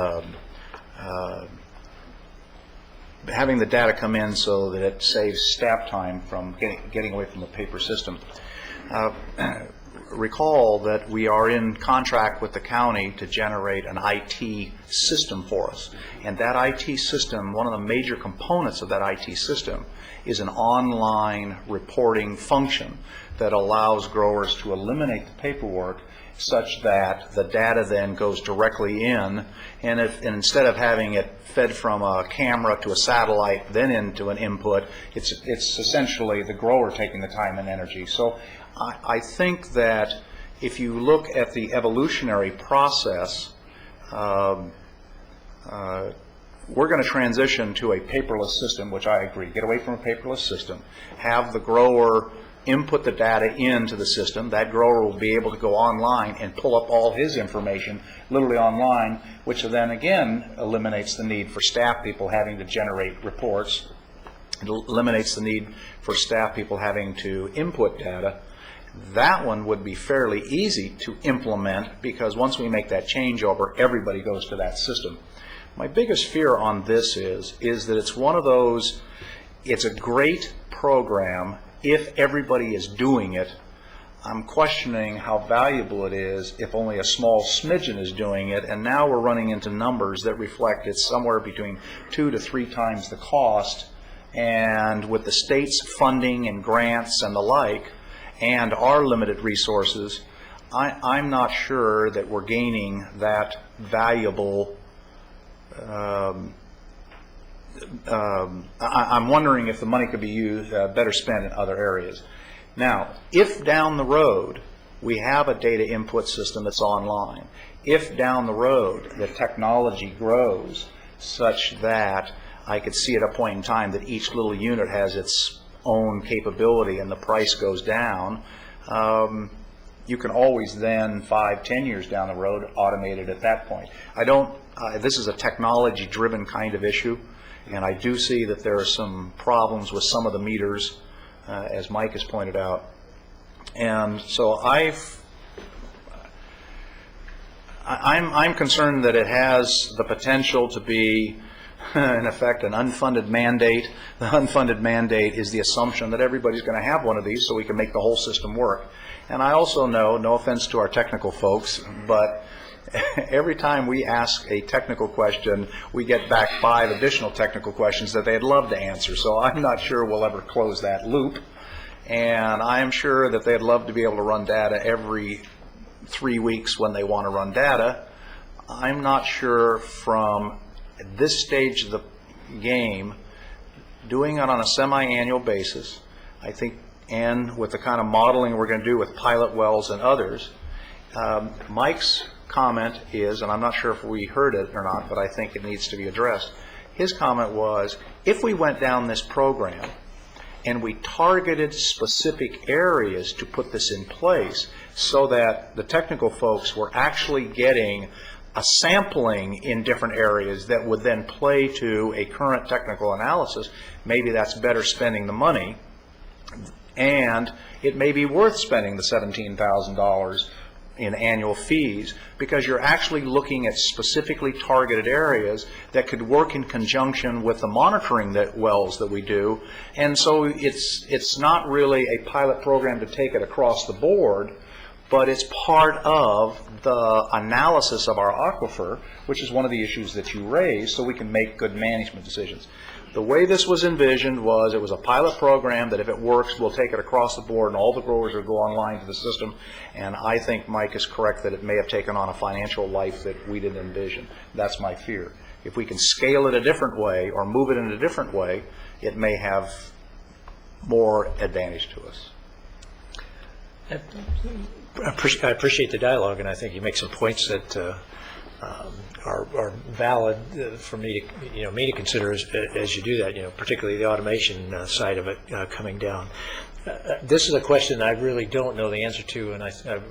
having the data come in so that it saves staff time from getting away from the paper system. Recall that we are in contract with the county to generate an IT system for us. And that IT system, one of the major components of that IT system is an online reporting function that allows growers to eliminate the paperwork such that the data then goes directly in, and instead of having it fed from a camera to a satellite, then into an input, it's essentially the grower taking the time and energy. So I think that if you look at the evolutionary process, we're going to transition to a paperless system, which I agree. Get away from a paperless system. Have the grower input the data into the system. That grower will be able to go online and pull up all his information literally online, which then again eliminates the need for staff people having to generate reports. It eliminates the need for staff people having to input data. That one would be fairly easy to implement because once we make that changeover, everybody goes to that system. My biggest fear on this is that it's one of those, it's a great program if everybody is doing it. I'm questioning how valuable it is if only a small smidgen is doing it, and now we're running into numbers that reflect it's somewhere between 2 to 3 times the cost, and with the state's funding and grants and the like, and our limited resources, I'm not sure that we're gaining that valuable I'm wondering if the money could be used better spent in other areas. Now, if down the road we have a data input system that's online, if down the road the technology grows such that I could see at a point in time that each little unit has its own capability and the price goes down, you can always then 5-10 years down the road automate it at that point. This is a technology driven kind of issue. And I do see that there are some problems with some of the meters, as Mike has pointed out. And so I'm concerned that it has the potential to be, in effect, an unfunded mandate. The unfunded mandate is the assumption that everybody's going to have one of these so we can make the whole system work. And I also know, no offense to our technical folks, but every time we ask a technical question, we get back 5 additional technical questions that they'd love to answer. So I'm not sure we'll ever close that loop. And I'm sure that they'd love to be able to run data every 3 weeks when they want to run data. I'm not sure from this stage of the game, doing it on a semi-annual basis, I think, and with the kind of modeling we're going to do with pilot wells and others, Mike's comment is, and I'm not sure if we heard it or not, but I think it needs to be addressed. His comment was, if we went down this program and we targeted specific areas to put this in place so that the technical folks were actually getting a sampling in different areas that would then play to a current technical analysis, maybe that's better spending the money, and it may be worth spending the $17,000 in annual fees, because you're actually looking at specifically targeted areas that could work in conjunction with the monitoring that wells that we do. And so it's not really a pilot program to take it across the board, but it's part of the analysis of our aquifer, which is one of the issues that you raised, so we can make good management decisions. The way this was envisioned was it was a pilot program that if it works, we'll take it across the board and all the growers will go online to the system. And I think Mike is correct that it may have taken on a financial life that we didn't envision. That's my fear. If we can scale it a different way or move it in a different way, it may have more advantage to us. I appreciate the dialogue, and I think you make some points that are valid for me to consider as you do that. Particularly the automation side of it coming down. This is a question I really don't know the answer to, and I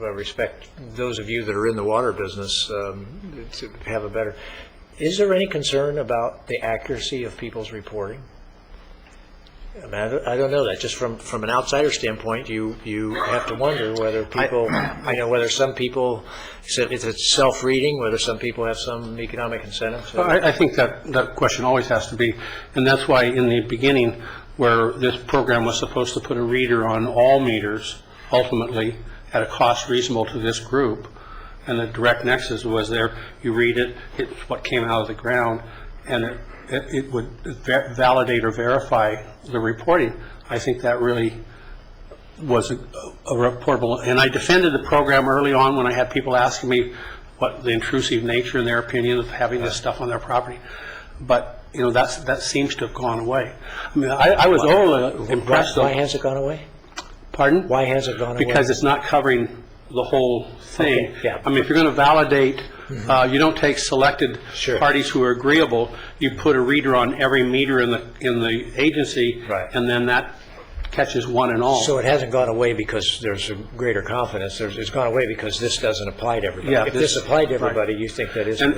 respect those of you that are in the water business to have a better. Is there any concern about the accuracy of people's reporting? I mean, I don't know that. Just from an outsider standpoint, you have to wonder whether people, whether some people, if it's self-reading, whether some people have some economic incentive. So. I think that question always has to be, and that's why in the beginning, where this program was supposed to put a reader on all meters, ultimately at a cost reasonable to this group, and the direct nexus was there. You read it, it's what came out of the ground, and it would validate or verify the reporting. I think that really was a reportable, and I defended the program early on when I had people asking me what the intrusive nature in their opinion of having this stuff on their property. But that seems to have gone away. I mean, I was overly impressed. Why has it gone away? Pardon? Why has it gone away? Because it's not covering the whole thing. Okay, yeah. I mean, if you're going to validate, you don't take selected parties who are agreeable. You put a reader on every meter in the agency, right. And then that catches one and all. So it hasn't gone away because there's a greater confidence. It's gone away because this doesn't apply to everybody. Yeah, if this applied to everybody, right. You think that is. And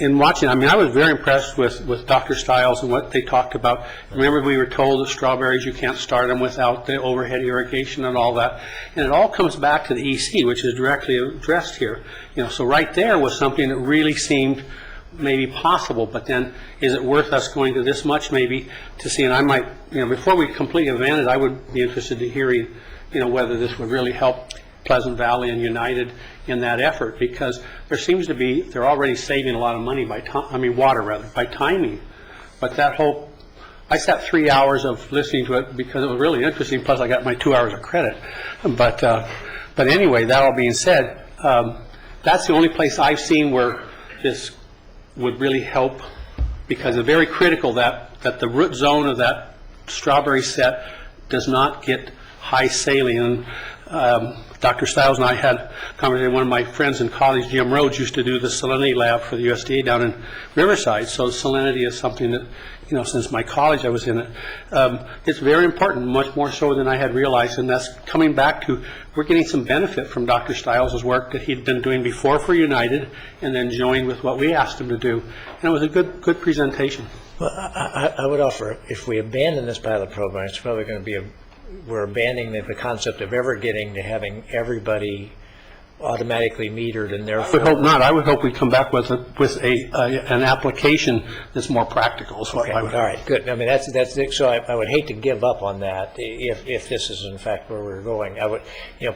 in watching, I mean, I was very impressed with Dr. Stiles and what they talked about. Remember, we were told that strawberries, you can't start them without the overhead irrigation and all that. And it all comes back to the EC, which is directly addressed here. So right there was something that really seemed maybe possible, but then is it worth us going to this much maybe to see? And I might, before we completely abandon it, I would be interested in hearing, whether this would really help Pleasant Valley and United in that effort, because there seems to be, they're already saving a lot of money by timing. But that whole, I sat 3 hours of listening to it because it was really interesting, plus I got my 2 hours of credit. But anyway, that all being said, that's the only place I've seen where this would really help, because it's very critical that the root zone of that strawberry set does not get high saline. Dr. Stiles and I had a conversation. One of my friends in college, Jim Rhodes, used to do the salinity lab for the USDA down in Riverside. So salinity is something that, since my college I was in it. It's very important, much more so than I had realized, and that's coming back to, we're getting some benefit from Dr. Stiles' work that he'd been doing before for United, and then joined with what we asked him to do. And it was a good presentation. Well, I would offer, if we abandon this pilot program, it's probably going to be we're abandoning the concept of ever getting to having everybody automatically metered and I therefore... would hope not. I would hope we'd come back with an application that's more practical, is what Okay, I all would... right, good. I mean, that's so I would hate to give up on that if this is in fact where we're going. I would,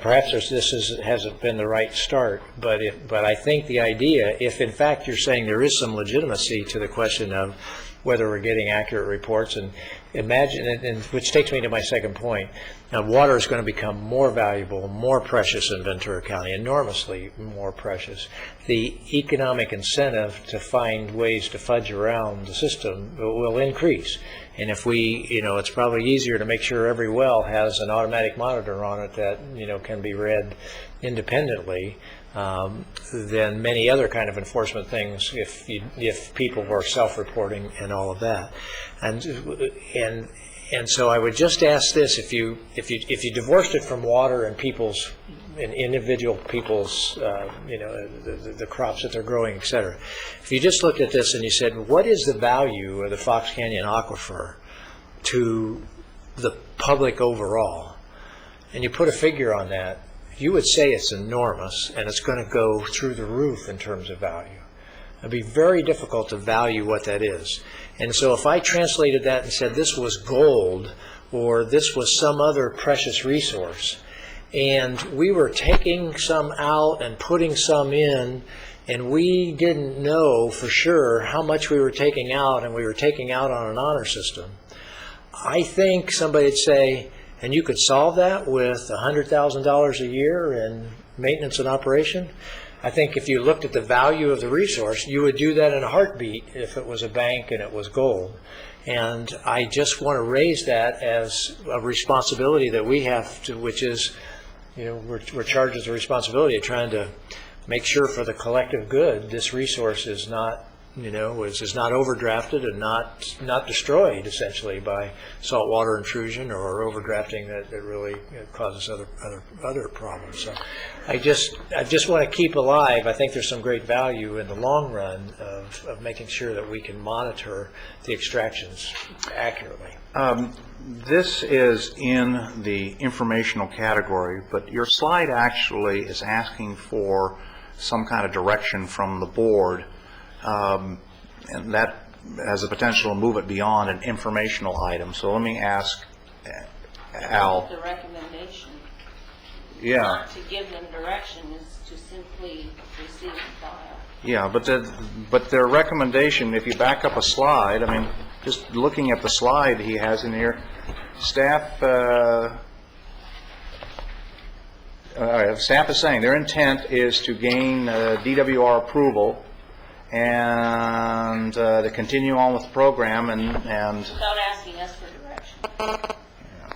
perhaps hasn't been the right start, but I think the idea, if in fact you're saying there is some legitimacy to the question of whether we're getting accurate reports, and imagine, and which takes me to my second point. Now, water is going to become more valuable, more precious in Ventura County, enormously more precious. The economic incentive to find ways to fudge around the system will increase. And if we, it's probably easier to make sure every well has an automatic monitor on it that, can be read independently than many other kind of enforcement things if people were self-reporting and all of that. And so I would just ask this: if you divorced it from water and individual people's the crops that they're growing, et cetera, if you just looked at this and you said, what is the value of the Fox Canyon Aquifer to the public overall, and you put a figure on that, you would say it's enormous and it's going to go through the roof in terms of value. It'd be very difficult to value what that is. And so if I translated that and said this was gold or this was some other precious resource, and we were taking some out and putting some in, and we didn't know for sure how much we were taking out, and we were taking out on an honor system, I think somebody would say, and you could solve that with $100,000 a year in maintenance and operation. I think if you looked at the value of the resource, you would do that in a heartbeat if it was a bank and it was gold. And I just want to raise that as a responsibility that we have to, which is, we're charged with the responsibility of trying to make sure for the collective good this resource is not, is not overdrafted and not destroyed essentially by saltwater intrusion or overdrafting that really causes other problems. So I just want to keep alive. I think there's some great value in the long run of making sure that we can monitor the extractions accurately. This is in the informational category, but your slide actually is asking for some kind of direction from the board. And that has the potential to move it beyond an informational item. So let me ask Al. The recommendation. Yeah. Not to give them direction is to simply receive and file. Yeah, but their recommendation, if you back up a slide, I mean, just looking at the slide he has in here, staff is saying their intent is to gain DWR approval and to continue on with the program and without asking us for direction.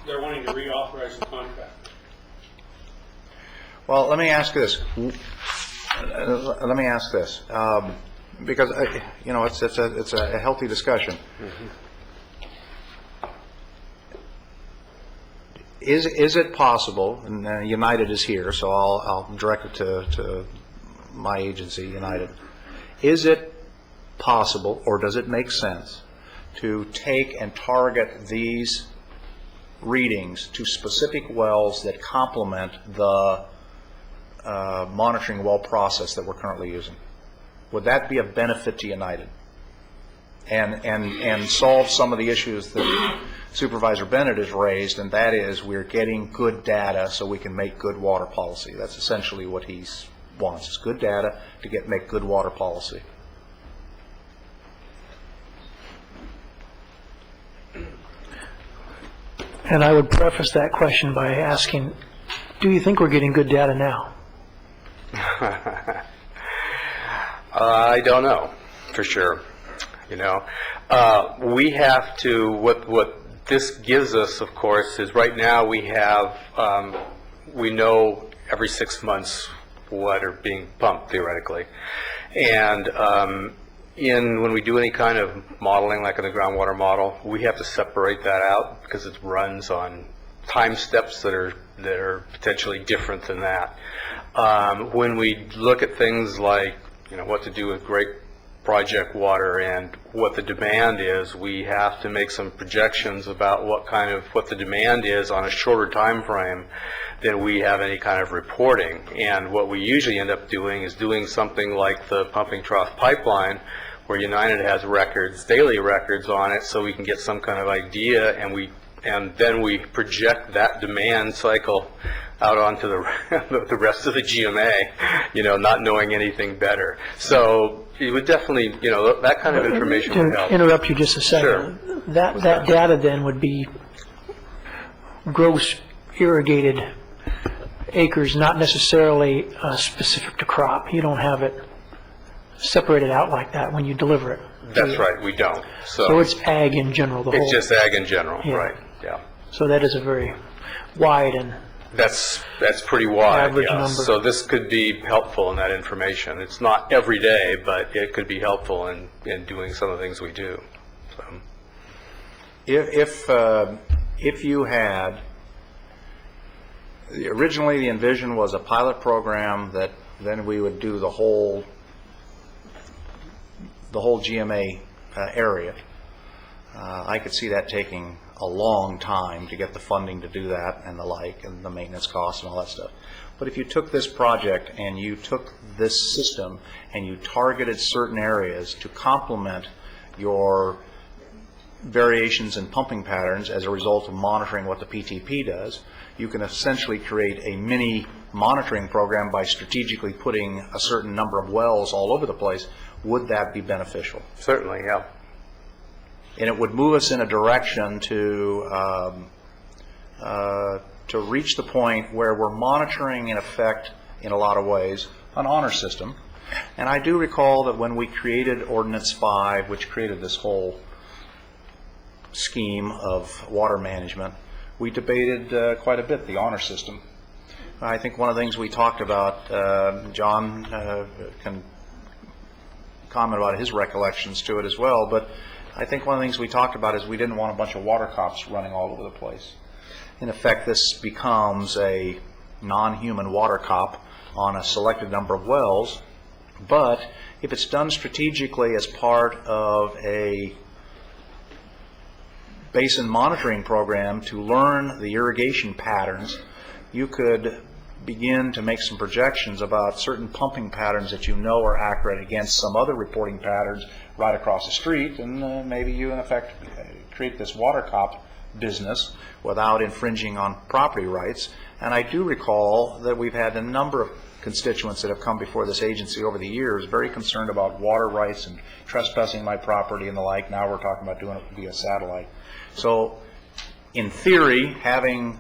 They're wanting to reauthorize the contract. Well, let me ask this. Because it's a healthy discussion. Is it possible? And United is here, so I'll direct it to my agency, United. Is it possible, or does it make sense, to take and target these readings to specific wells that complement the monitoring well process that we're currently using? Would that be a benefit to United? And solve some of the issues that Supervisor Bennett has raised, and that is we're getting good data so we can make good water policy. That's essentially what he wants, is good data to make good water policy. And I would preface that question by asking, do you think we're getting good data now? I don't know for sure. We have to, what this gives us, of course, is right now we have, we know every 6 months what are being pumped theoretically. And when we do any kind of modeling, like in the groundwater model, we have to separate that out because it runs on time steps that are potentially different than that. When we look at things like, what to do with great project water and what the demand is, we have to make some projections about what the demand is on a shorter time frame than we have any kind of reporting. And what we usually end up doing is doing something like the pumping trough pipeline, where United has records, daily records on it, so we can get some kind of idea, and then we project that demand cycle out onto the rest of the GMA, not knowing anything better. So it would definitely, that kind of information would help. To interrupt you just a second. Sure. That data then would be gross irrigated acres, not necessarily specific to crop. You don't have it separated out like that when you deliver it. That's right, we don't. So it's ag in general, the whole. It's just ag in general, Yeah. right, yeah. So that is a very wide and That's pretty wide, average yeah. number. So this could be helpful in that information. It's not every day, but it could be helpful in doing some of the things we do. So. If you had, originally the envision was a pilot program that then we would do the whole GMA area. I could see that taking a long time to get the funding to do that and the like, and the maintenance costs and all that stuff. But if you took this project and you took this system and you targeted certain areas to complement your variations in pumping patterns as a result of monitoring what the PTP does, you can essentially create a mini monitoring program by strategically putting a certain number of wells all over the place. Would that be beneficial? Certainly, yeah. And it would move us in a direction to reach the point where we're monitoring, in effect, in a lot of ways, an honor system. And I do recall that when we created Ordinance 5, which created this whole scheme of water management, we debated quite a bit the honor system. I think one of the things we talked about, John can comment about his recollections to it as well, but I think one of the things we talked about is we didn't want a bunch of water cops running all over the place. In effect, this becomes a non-human water cop on a selected number of wells, but if it's done strategically as part of a basin monitoring program to learn the irrigation patterns, you could begin to make some projections about certain pumping patterns that you know are accurate against some other reporting patterns right across the street, and maybe you in effect create this water cop business without infringing on property rights. And I do recall that we've had a number of constituents that have come before this agency over the years very concerned about water rights and trespassing my property and the like. Now we're talking about doing it via satellite. So in theory, having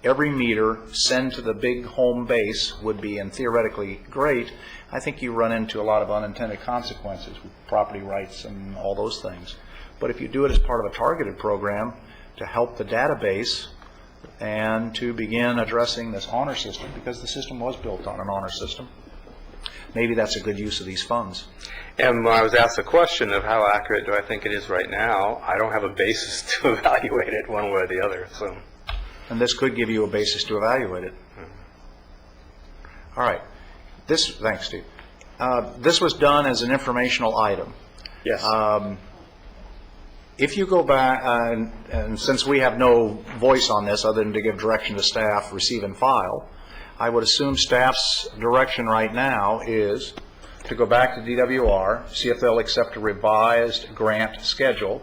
every meter send to the big home base would be, and theoretically, great. I think you run into a lot of unintended consequences with property rights and all those things. But if you do it as part of a targeted program to help the database and to begin addressing this honor system, because the system was built on an honor system, maybe that's a good use of these funds. And when I was asked the question of how accurate do I think it is right now, I don't have a basis to evaluate it one way or the other. So. And this could give you a basis to evaluate it. All right. Thanks, Steve. This was done as an informational item. Yes. If you go back, and since we have no voice on this other than to give direction to staff, receive and file, I would assume staff's direction right now is to go back to DWR, see if they'll accept a revised grant schedule.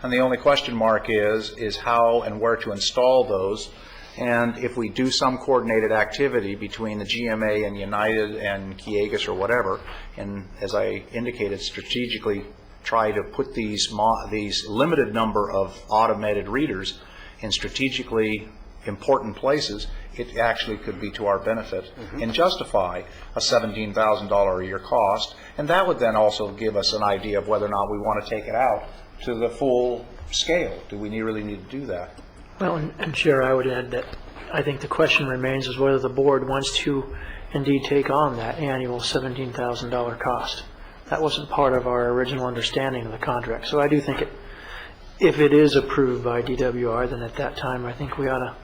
And the only question mark is how and where to install those. And if we do some coordinated activity between the GMA and United and Kiegas or whatever, and as I indicated, strategically try to put these limited number of automated readers in strategically important places, it actually could be to our benefit and justify a $17,000 a year cost. And that would then also give us an idea of whether or not we want to take it out to the full scale. Do we really need to do that? Well, and Chair, I would add that I think the question remains is whether the board wants to indeed take on that annual $17,000 cost. That wasn't part of our original understanding of the contract. So I do think if it is approved by DWR, then at that time I think we ought to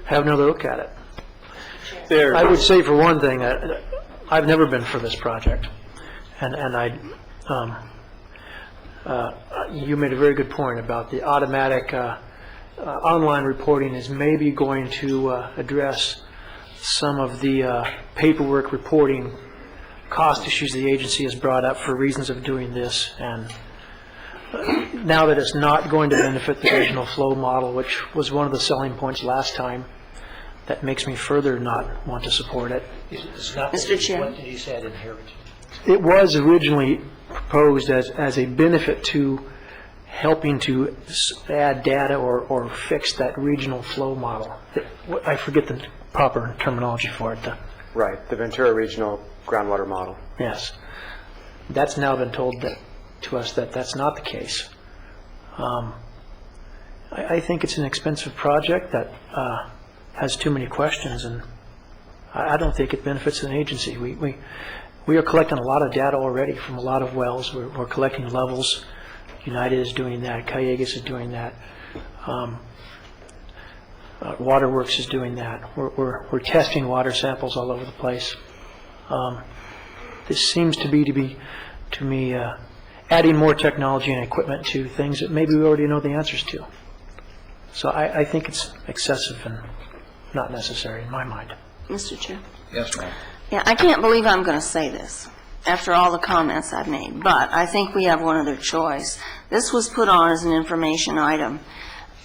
have another look at it. I would say for one thing, I've never been for this project, and you made a very good point about the automatic online reporting is maybe going to address some of the paperwork reporting cost issues the agency has brought up for reasons of doing this. And now that it's not going to benefit the regional flow model, which was one of the selling points last time, that makes me further not want to support it. Mr. Chair. What did he say inherit? It was originally proposed as a benefit to helping to add data or fix that regional flow model. I forget the proper terminology for it. Right, the Ventura Regional Groundwater Model. Yes. That's now been told to us that that's not the case. I think it's an expensive project that has too many questions, and I don't think it benefits an agency. We are collecting a lot of data already from a lot of wells. We're collecting levels. United is doing that. Callegas is doing that. Waterworks is doing that. We're testing water samples all over the place. This seems to me adding more technology and equipment to things that maybe we already know the answers to. So I think it's excessive and not necessary in my mind. Mr. Chair. Yes, ma'am. Yeah, I can't believe I'm going to say this after all the comments I've made, but I think we have one other choice. This was put on as an information item,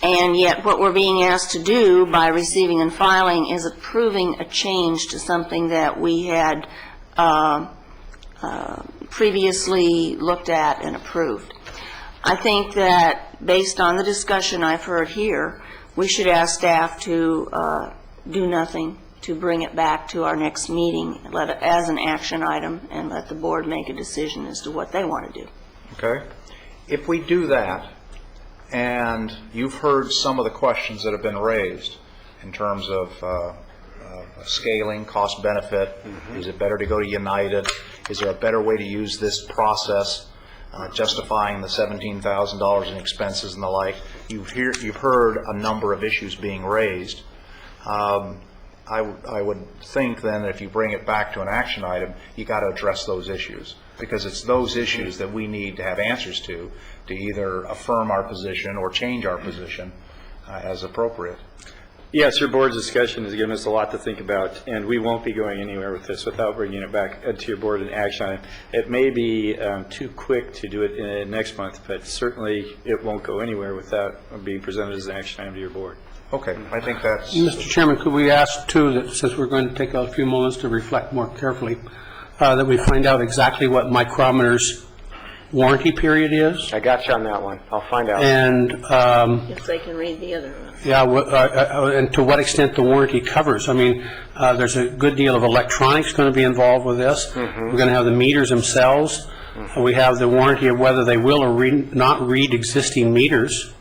and yet what we're being asked to do by receiving and filing is approving a change to something that we had previously looked at and approved. I think that based on the discussion I've heard here, we should ask staff to do nothing, to bring it back to our next meeting as an action item and let the board make a decision as to what they want to do. Okay? If we do that, and you've heard some of the questions that have been raised in terms of scaling, cost benefit, is it better to go to United? Is there a better way to use this process, justifying the $17,000 in expenses and the like? You've heard a number of issues being raised. I would think then that if you bring it back to an action item, you got to address those issues, because it's those issues that we need to have answers to either affirm our position or change our position as appropriate. Yes, your board's discussion has given us a lot to think about, and we won't be going anywhere with this without bringing it back to your board in action item. It may be too quick to do it next month, but certainly it won't go anywhere without being presented as an action item to your board. Okay, I think that's... Mr. Chairman, could we ask, too, that since we're going to take a few moments to reflect more carefully, that we find out exactly what Micrometer's warranty period is? I got you on that one. I'll find out. And, If they can read the other one. yeah, and to what extent the warranty covers. I mean, there's a good deal of electronics going to be involved with this. We're going to have the meters themselves. We have the warranty of whether they will or not read existing meters.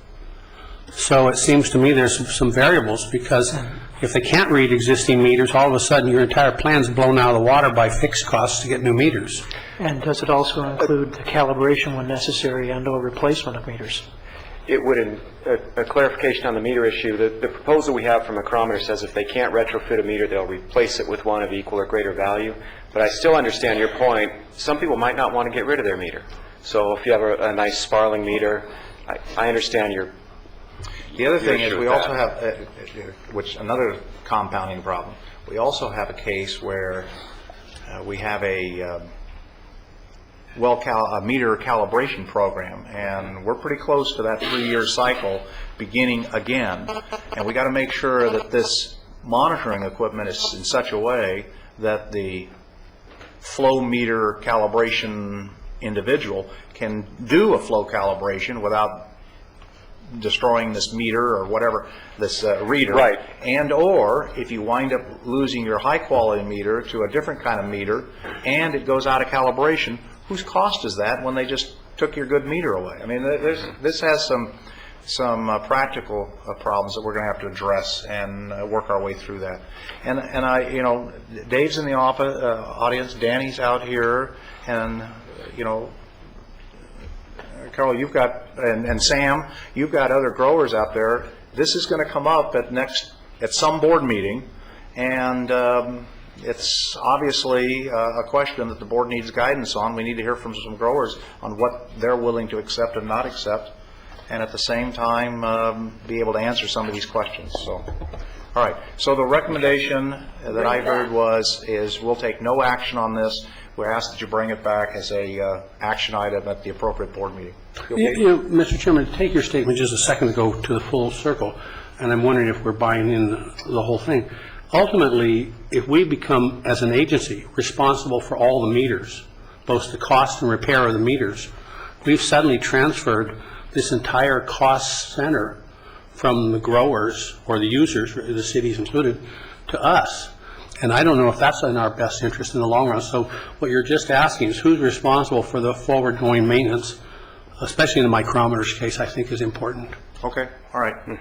So it seems to me there's some variables, because if they can't read existing meters, all of a sudden your entire plan's blown out of the water by fixed costs to get new meters. And does it also include the calibration when necessary and or replacement of meters? It would, a clarification on the meter issue, the proposal we have from Micrometer says if they can't retrofit a meter, they'll replace it with one of equal or greater value. But I still understand your point. Some people might not want to get rid of their meter. So if you have a nice sparling meter, I understand your... The other thing is we also have, which another compounding problem, we also have a case where we have a meter calibration program, and we're pretty close to that 3-year cycle beginning again, and we got to make sure that this monitoring equipment is in such a way that the flow meter calibration individual can do a flow calibration without destroying this meter or whatever, this reader. Right. And or if you wind up losing your high quality meter to a different kind of meter and it goes out of calibration, whose cost is that when they just took your good meter away? I mean, this has some practical problems that we're going to have to address and work our way through that. And I, you know, Dave's in the audience, Danny's out here, and, you know, Carol, you've got, and Sam, you've got other growers out there. This is going to come up at some board meeting, and it's obviously a question that the board needs guidance on. We need to hear from some growers on what they're willing to accept and not accept, and at the same time, be able to answer some of these questions. So, all right. So the recommendation that I heard is we'll take no action on this. We ask that you bring it back as a action item at the appropriate board meeting. You know, Mr. Chairman, to take your statement just a second ago to the full circle, and I'm wondering if we're buying in the whole thing. Ultimately, if we become, as an agency, responsible for all the meters, both the cost and repair of the meters, we've suddenly transferred this entire cost center from the growers or the users, the cities included, to us. And I don't know if that's in our best interest in the long run. So what you're just asking is who's responsible for the forward-going maintenance, especially in the micrometers case, I think is important. Okay. All right. All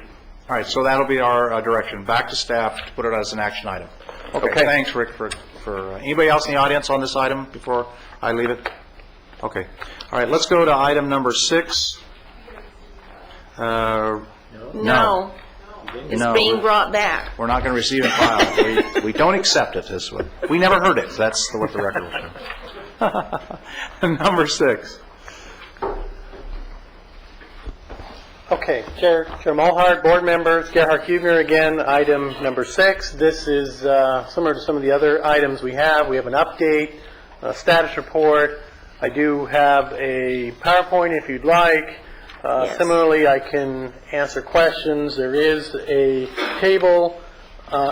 right. So that'll be our direction. Back to staff to put it as an action item. Okay. Thanks, Rick, for anybody else in the audience on this item before I leave it? Okay. All right. Let's go to item number 6. No. It's being brought back. We're not going to receive and file. We don't accept it this way. We never heard it. That's what the record will show. Number 6. Okay, Chair Mulhart, board members, Gerhard Hubner again, item number 6. This is similar to some of the other items we have. We have an update, a status report. I do have a PowerPoint if you'd like. Yes. Similarly, I can answer questions. There is a table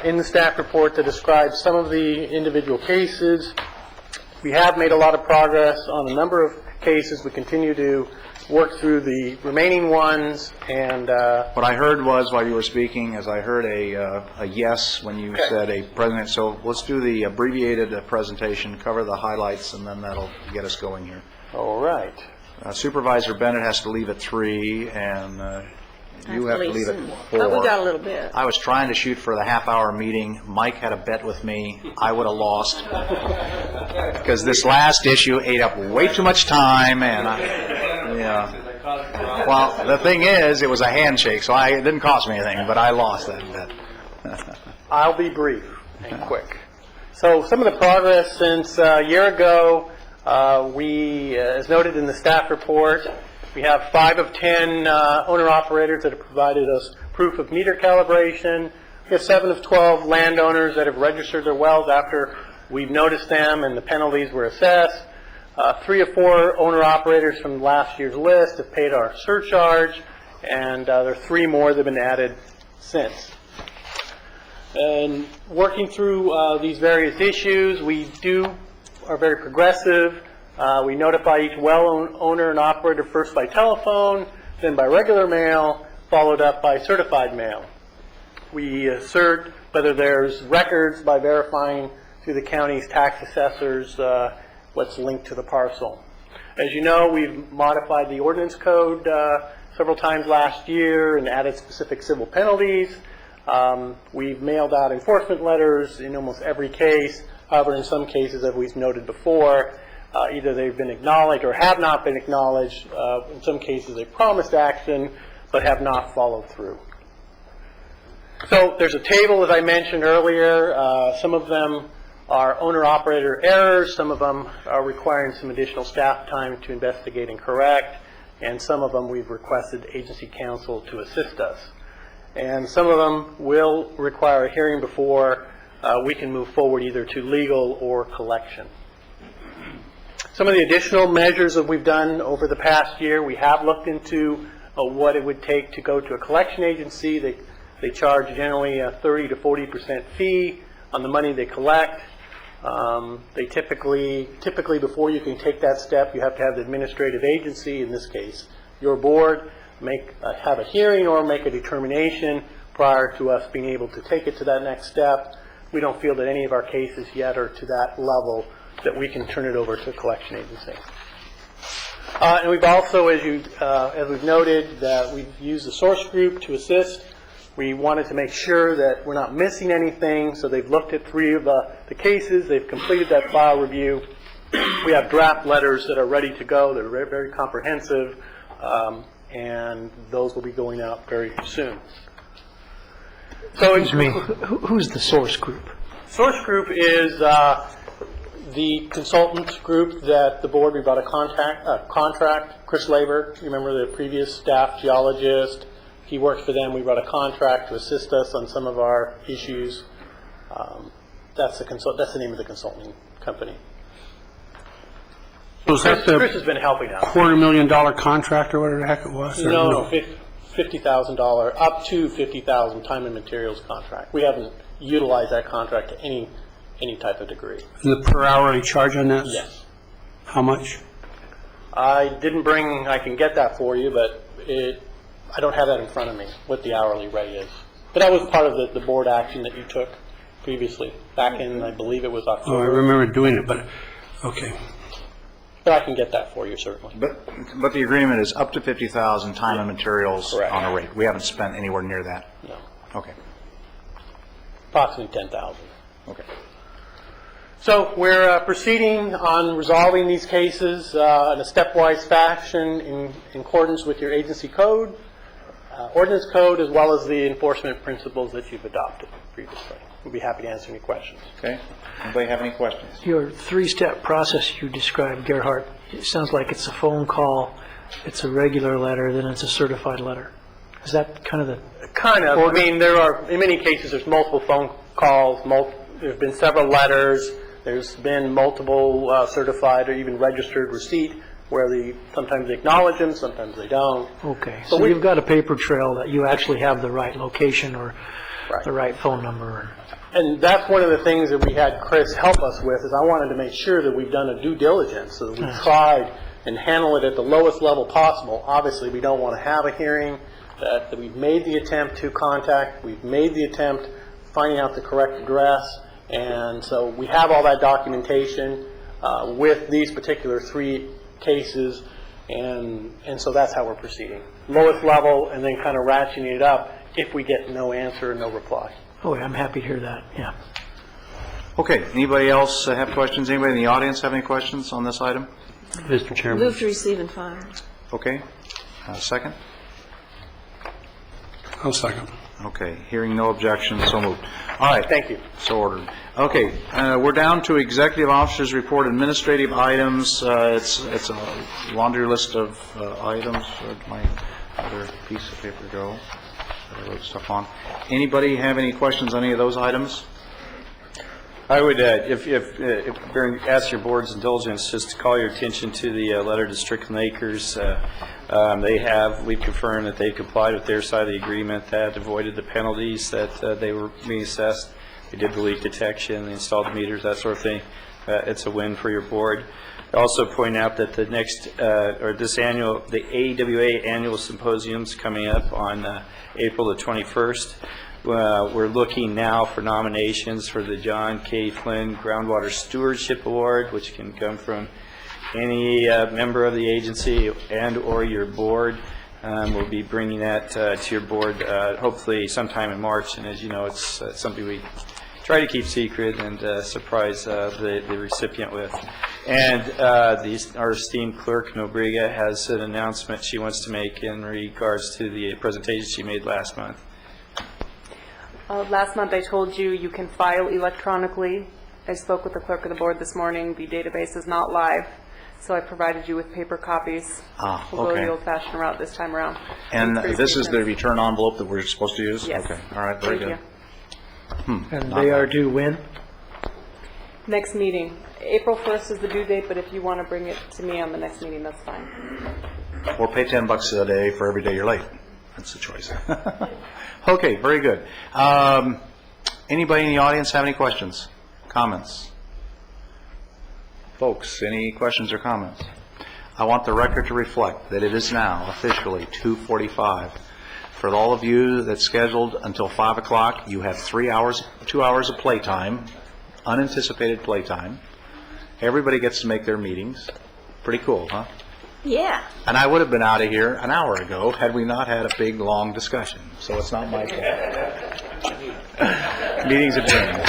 in the staff report that describes some of the individual cases. We have made a lot of progress on a number of cases. We continue to work through the remaining ones, and what I heard was, while you were speaking, is I heard a yes when you said a president. So let's do the abbreviated presentation, cover the highlights, and then that'll get us going here. All right. Supervisor Bennett has to leave at 3, and you have to leave at 4. But we got a little bit. I was trying to shoot for the half-hour meeting. Mike had a bet with me. I would have lost because this last issue ate up way too much time, and well, the thing is, it was a handshake, so it didn't cost me anything, but I lost that bet. I'll be brief and quick. So some of the progress since a year ago. We, as noted in the staff report, we have 5 of 10 owner-operators that have provided us proof of meter calibration. We have 7 of 12 landowners that have registered their wells after we've noticed them and the penalties were assessed. 3 of 4 owner-operators from last year's list have paid our surcharge, and there are 3 more that have been added since. And working through these various issues, we are very progressive. We notify each well owner and operator first by telephone, then by regular mail, followed up by certified mail. We assert whether there's records by verifying through the county's tax assessors what's linked to the parcel. As you know, we've modified the ordinance code several times last year and added specific civil penalties. We've mailed out enforcement letters in almost every case. However, in some cases, as we've noted before, either they've been acknowledged or have not been acknowledged. In some cases, they promised action but have not followed through. So there's a table, as I mentioned earlier. Some of them are owner-operator errors. Some of them are requiring some additional staff time to investigate and correct. And some of them we've requested agency counsel to assist us. And some of them will require a hearing before we can move forward either to legal or collection. Some of the additional measures that we've done over the past year, we have looked into what it would take to go to a collection agency. They charge generally a 30 to 40% fee on the money they collect. They typically before you can take that step, you have to have the administrative agency, in this case your board, have a hearing or make a determination prior to us being able to take it to that next step. We don't feel that any of our cases yet are to that level that we can turn it over to a collection agency. And we've also, as we've noted, that we've used the source group to assist. We wanted to make sure that we're not missing anything, so they've looked at 3 of the cases. They've completed that file review. We have draft letters that are ready to go. They're very, very comprehensive, and those will be going out very soon. So, Excuse me, who's the source group? Source Group is the consultant group that the board, we brought a contract. Chris Labor, you remember the previous staff geologist, he worked for them. We brought a contract to assist us on some of our issues. That's the name of the consulting company. Was that Chris the has been helping out. $250,000 contract or whatever the heck it was? or No, $50,000, up to $50,000 time and materials contract. We haven't utilized that contract to any type of degree. And the per hourly charge on that? Yes. How much? I can get that for you, but I don't have that in front of me, what the hourly rate is. But that was part of the board action that you took previously, back in, I believe it was Oh, I October. remember doing it, but, okay. But I can get that for you, certainly. But the agreement is up to 50,000 time and materials Correct. on a rate. We haven't spent anywhere near that. No, Okay. approximately 10,000. Okay. So we're proceeding on resolving these cases in a stepwise fashion in accordance with your agency code, ordinance code, as well as the enforcement principles that you've adopted previously. We'll be happy to answer any questions. Okay. Anybody have any questions? Your three-step process you described, Gerhard, it sounds like it's a phone call, it's a regular letter, then it's a certified letter. Is that kind of the... Kind of. I mean, in many cases, there's multiple phone calls, there's been several letters, there's been multiple certified or even registered receipt where sometimes they acknowledge them, sometimes they don't. Okay, so you've got a paper trail that you actually have the right location or the right phone number. And that's one of the things that we had Chris help us with, is I wanted to make sure that we've done a due diligence, so that we tried and handle it at the lowest level possible. Obviously, we don't want to have a hearing, that we've made the attempt to contact, we've made the attempt finding out the correct address, and so we have all that documentation with these particular three cases, and so that's how we're proceeding. Lowest level, and then kind of ratcheting it up if we get no answer, no reply. Oh, I'm happy to hear that, yeah. Okay. Anybody else have questions? Anybody in the audience have any questions on this item? Mr. Chairman. Move to receive and file. Okay. Second? I'll second. Okay. Hearing no objection, so moved. All right. Thank you. So ordered. Okay. We're down to Executive Officers Report, administrative items. It's a laundry list of items. Where'd my other piece of paper go? I wrote stuff on. Anybody have any questions on any of those items? I would, ask your board's indulgence, just to call your attention to the letter to Strickland Acres. We've confirmed that they complied with their side of the agreement, that avoided the penalties that they were being assessed. They did the leak detection, they installed the meters, that sort of thing. It's a win for your board. I also point out that the AWA annual symposium's coming up on April the 21st. We're looking now for nominations for the John K. Flynn Groundwater Stewardship Award, which can come from any member of the agency and or your board. We'll be bringing that to your board hopefully sometime in March, and as you know, it's something we try to keep secret and surprise the recipient with. And our esteemed clerk, Nobriga, has an announcement she wants to make in regards to the presentation she made last month. Last month I told you you can file electronically. I spoke with the clerk of the board this morning. The database is not live, so I provided you with paper copies. We'll go the old-fashioned route this time around. And this is the return envelope that we're supposed to use? Yes. Okay. All right. Very good. And they are due when? Next meeting. April 1st is the due date, but if you want to bring it to me on the next meeting, that's fine. Or pay $10 a day for every day you're late. That's the choice. Okay, very good. Anybody in the audience have any questions, comments? Folks, any questions or comments? I want the record to reflect that it is now officially 2:45. For all of you that's scheduled until 5 o'clock, you have 2 hours of playtime, unanticipated playtime. Everybody gets to make their meetings. Pretty cool, huh? Yeah. And I would have been out of here an hour ago had we not had a big, long discussion. So it's not my fault. Meeting's adjourned.